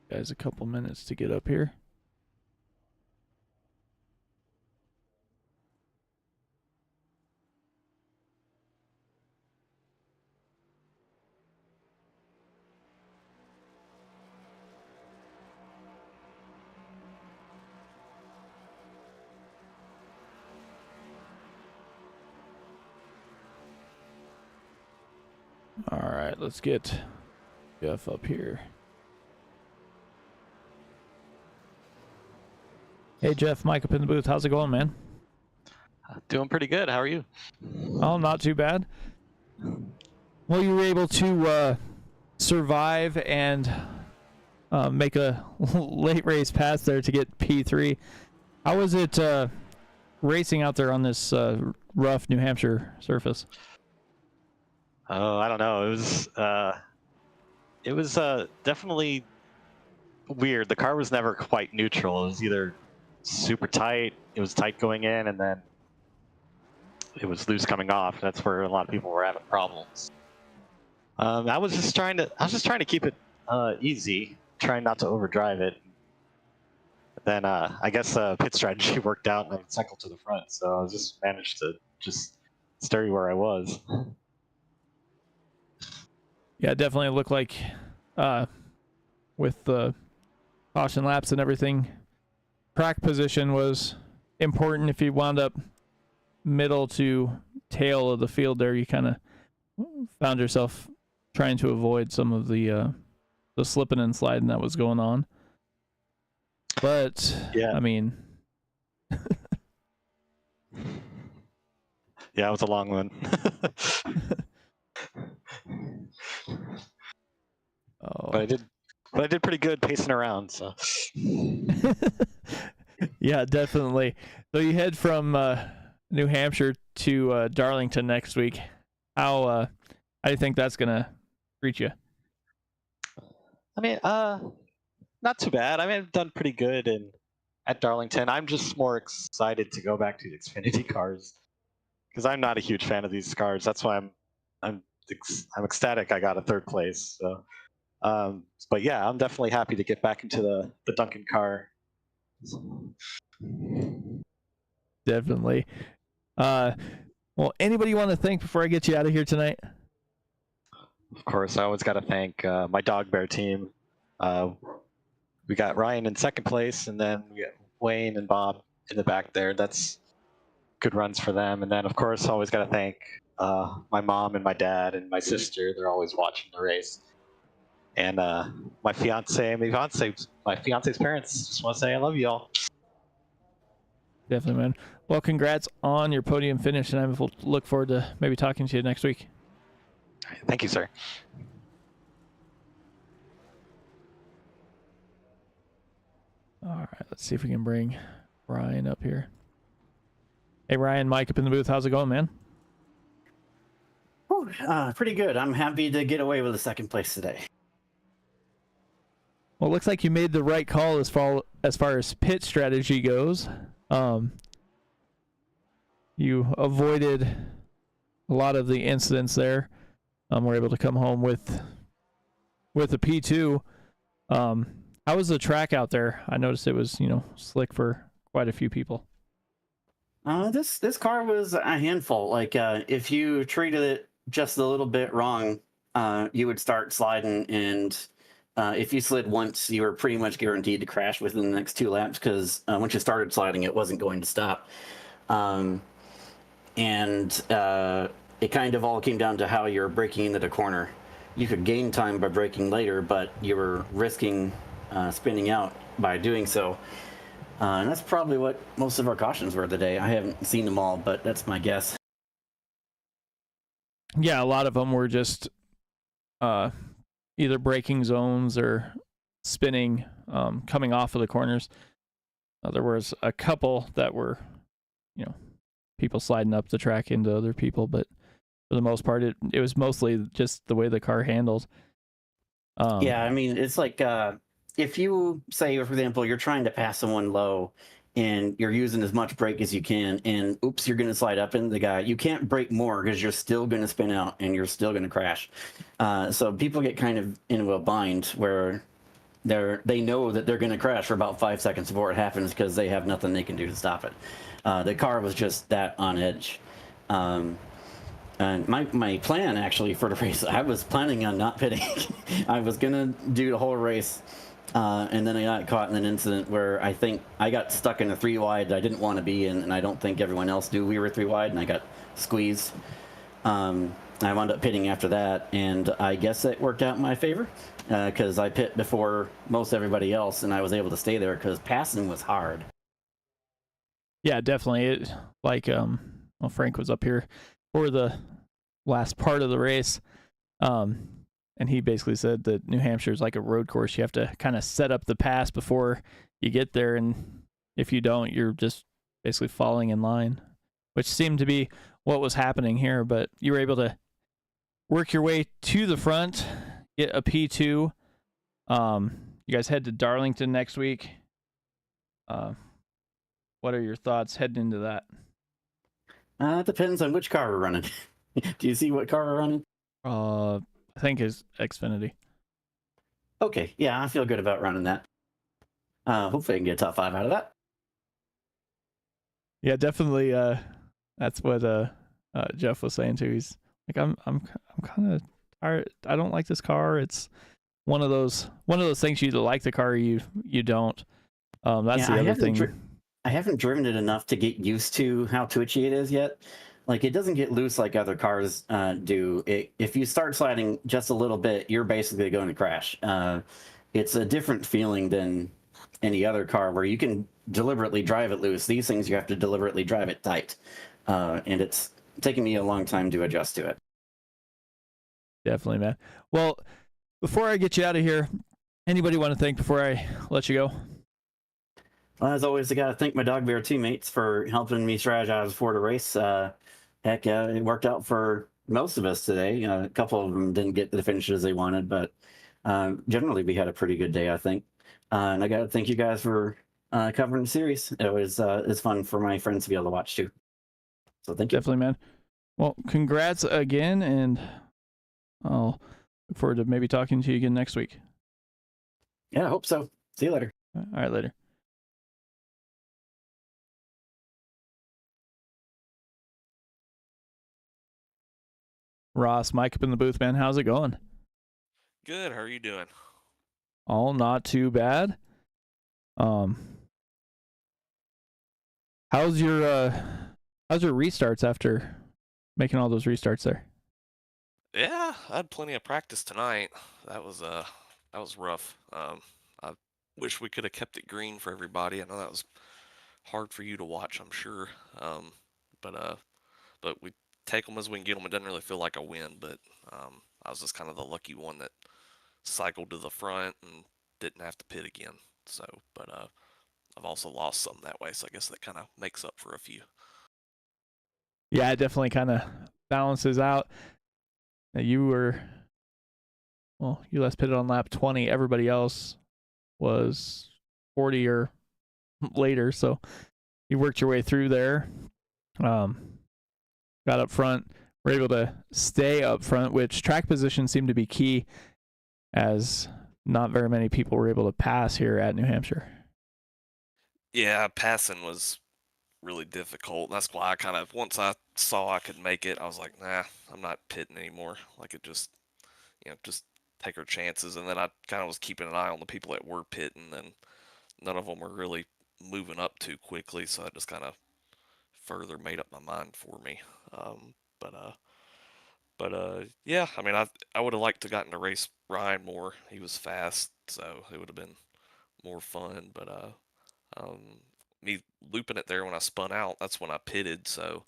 Guys, a couple minutes to get up here. All right, let's get Jeff up here. Hey, Jeff, Mike up in the booth. How's it going, man? Doing pretty good. How are you? Oh, not too bad. Well, you were able to survive and make a late race pass there to get P3. How was it racing out there on this rough New Hampshire surface? Oh, I don't know. It was definitely weird. The car was never quite neutral. It was either super tight. It was tight going in, and then it was loose coming off. That's where a lot of people were having problems. I was just trying to keep it easy, trying not to overdrive it. Then I guess pit strategy worked out, and I cycled to the front. So I just managed to just stay where I was. Yeah, it definitely looked like with the caution laps and everything, track position was important. If you wound up middle to tail of the field there, you kind of found yourself trying to avoid some of the the slipping and sliding that was going on. But Yeah. I mean, Yeah, it was a long one. oh. But I did pretty good pacing around. So Yeah, definitely. So you head from New Hampshire to Darlington next week. How do you think that's gonna treat you? I mean, not too bad. I mean, I've done pretty good at Darlington. I'm just more excited to go back to the Xfinity cars because I'm not a huge fan of these cars. That's why I'm ecstatic I got a third place. So, but yeah, I'm definitely happy to get back into the Duncan car. Definitely. Well, anybody you want to thank before I get you out of here tonight? Of course, I always got to thank my Dog Bear team. We got Ryan in second place, and then we got Wayne and Bob in the back there. That's good runs for them. And then, of course, always got to thank my mom and my dad and my sister. They're always watching the race. And my fiance, my fiance's parents. Just want to say I love you all. Definitely, man. Well, congrats on your podium finish, and I will look forward to maybe talking to you next week. Thank you, sir. All right, let's see if we can bring Ryan up here. Hey, Ryan, Mike up in the booth. How's it going, man? Whew, pretty good. I'm happy to get away with a second place today. Well, it looks like you made the right call as far as pit strategy goes. You avoided a lot of the incidents there. We're able to come home with a P2. How was the track out there? I noticed it was, slick for quite a few people. This car was a handful. Like, if you treated it just a little bit wrong, you would start sliding, and if you slid once, you were pretty much guaranteed to crash within the next 2 laps, because once you started sliding, it wasn't going to stop. It kind of all came down to how you're braking into the corner. You could gain time by braking later, but you were risking spinning out by doing so. And that's probably what most of our cautions were today. I haven't seen them all, but that's my guess. Yeah, a lot of them were just either braking zones or spinning, coming off of the corners. There was a couple that were, people sliding up the track into other people, but for the most part, it was mostly just the way the car handled. Yeah, I mean, it's like if you say, for example, you're trying to pass someone low and you're using as much brake as you can, and oops, you're going to slide up into the guy. You can't brake more because you're still going to spin out and you're still going to crash. So people get kind of into a bind where they know that they're going to crash for about 5 seconds before it happens because they have nothing they can do to stop it. The car was just that on edge. And my plan, actually, for the race, I was planning on not pitting. I was going to do the whole race, and then I got caught in an incident where I think I got stuck in a 3 wide that I didn't want to be in, and I don't think everyone else knew we were 3 wide, and I got squeezed. I wound up pitting after that, and I guess it worked out in my favor, because I pit before most everybody else, and I was able to stay there because passing was hard. Yeah, definitely. Frank was up here for the last part of the race, and he basically said that New Hampshire is like a road course. You have to kind of set up the pass before you get there, and if you don't, you're just basically falling in line, which seemed to be what was happening here. But you were able to work your way to the front, get a P2. You guys head to Darlington next week. What are your thoughts heading into that? It depends on which car we're running. Do you see what car we're running? I think it's Xfinity. Okay, yeah, I feel good about running that. Hopefully I can get a top 5 out of that. Yeah, definitely. That's what Jeff was saying too. He's like, I'm kind of tired. I don't like this car. It's one of those things you either like the car or you don't. That's the other thing. I haven't driven it enough to get used to how twitchy it is yet. like, it doesn't get loose like other cars do. If you start sliding just a little bit, you're basically going to crash. It's a different feeling than any other car where you can deliberately drive it loose. These things, you have to deliberately drive it tight. And it's taken me a long time to adjust to it. Definitely, man. Well, before I get you out of here, anybody want to thank before I let you go? Well, as always, I got to thank my Dog Bear teammates for helping me strategize before the race. Heck, it worked out for most of us today. A couple of them didn't get the finishes they wanted, but generally we had a pretty good day, I think. And I got to thank you guys for covering the series. It was it's fun for my friends to be able to watch too. So thank you. Definitely, man. Well, congrats again, and I'll look forward to maybe talking to you again next week. Yeah, I hope so. See you later. All right, later. Ross, Mike up in the booth, man. How's it going? Good. How are you doing? All not too bad. How's your restarts after making all those restarts there? Yeah, I had plenty of practice tonight. That was rough. I wish we could have kept it green for everybody. I know that was hard for you to watch, I'm sure. But we take them as we can get them. It doesn't really feel like a win, but I was just kind of the lucky one that cycled to the front and didn't have to pit again. So, but I've also lost some that way, so I guess that kind of makes up for a few. Yeah, it definitely kind of balances out. You last pitted on lap 20. Everybody else was 40 or later, so you worked your way through there. Got up front, were able to stay up front, which track position seemed to be key, as not very many people were able to pass here at New Hampshire. Yeah, passing was really difficult. That's why I kind of, once I saw I could make it, I was like, nah, I'm not pitting anymore. Like, it just, just take our chances. And then I kind of was keeping an eye on the people that were pitting, and none of them were really moving up too quickly. So that just kind of further made up my mind for me. Yeah, I mean, I would have liked to gotten to race Ryan more. He was fast, so it would have been more fun. But me looping it there when I spun out, that's when I pitted. So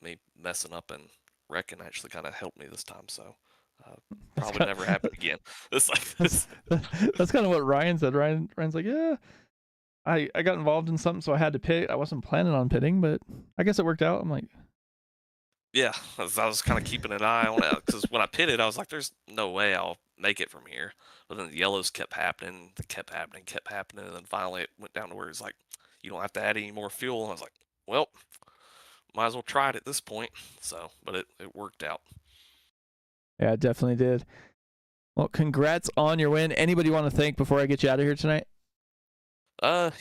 me messing up and wrecking actually kind of helped me this time. So probably never happen again. It's like this. That's kind of what Ryan said. Ryan's like, yeah, I got involved in something, so I had to pit. I wasn't planning on pitting, but I guess it worked out. I'm like, yeah, I was kind of keeping an eye on it, because when I pitted, I was like, there's no way I'll make it from here. But then the yellows kept happening, and then finally it went down to where it's like, you don't have to add any more fuel. And I was like, well, might as well try it at this point. So, but it worked out. yeah, it definitely did. Well, congrats on your win. Anybody want to thank before I get you out of here tonight?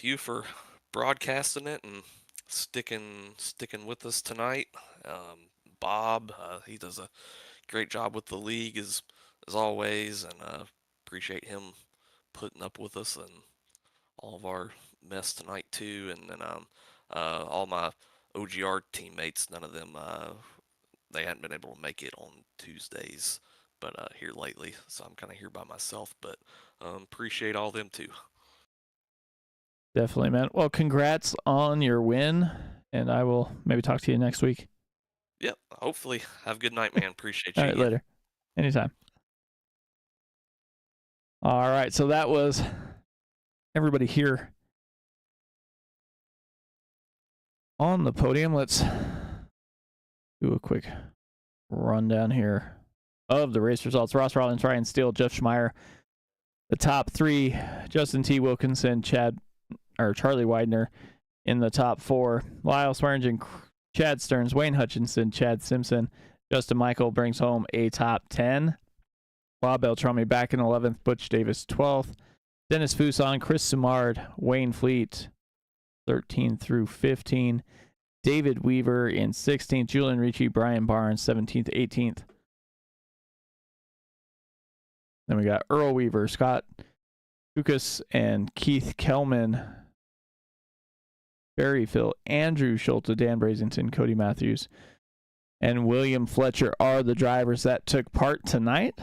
You for broadcasting it and sticking with us tonight. Bob, he does a great job with the league as always, and appreciate him putting up with us and all of our mess tonight too. And then all my OGR teammates, none of them they hadn't been able to make it on Tuesdays, but here lately, so I'm kind of here by myself. But appreciate all them too. Definitely, man. Well, congrats on your win, and I will maybe talk to you next week. Yep. Hopefully. Have a good night, man. Appreciate you. All right, later. Anytime. All right, so that was everybody here on the podium. Let's do a quick rundown here of the race results. Ross Rollins, Ryan Steele, Jeff Schmeier. The top three: Justin T. Wilkinson, Charlie Widener in the top four. Lyle Swearingen, Chad Stearns, Wayne Hutchinson, Chad Simpson. Justin Michael brings home a top 10. Bob Beltrami back in 11th. Butch Davis 12th. Dennis Fuson, Chris Simard, Wayne Fleet 13 through 15. David Weaver in 16th. Julian Ricci, Brian Barnes 17th, 18th. Then we got Earl Weaver, Scott Kukas, and Keith Kelman Barry Phil, Andrew Schulte, Dan Brazington, Cody Matthews, and William Fletcher are the drivers that took part tonight.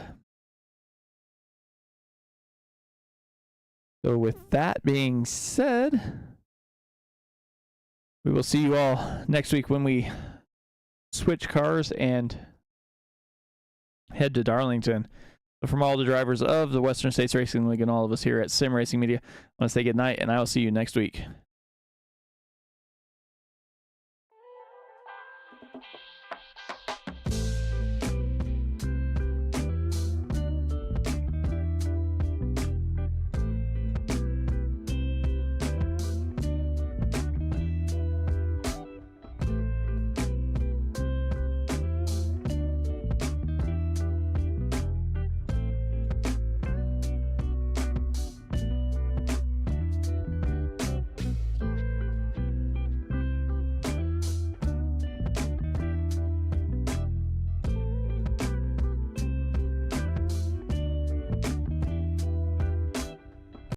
So with that being said, we will see you all next week when we switch cars and head to Darlington. So from all the drivers of the Western States Racing League and all of us here at Sim Racing Media, I want to say good night, and I will see you next week.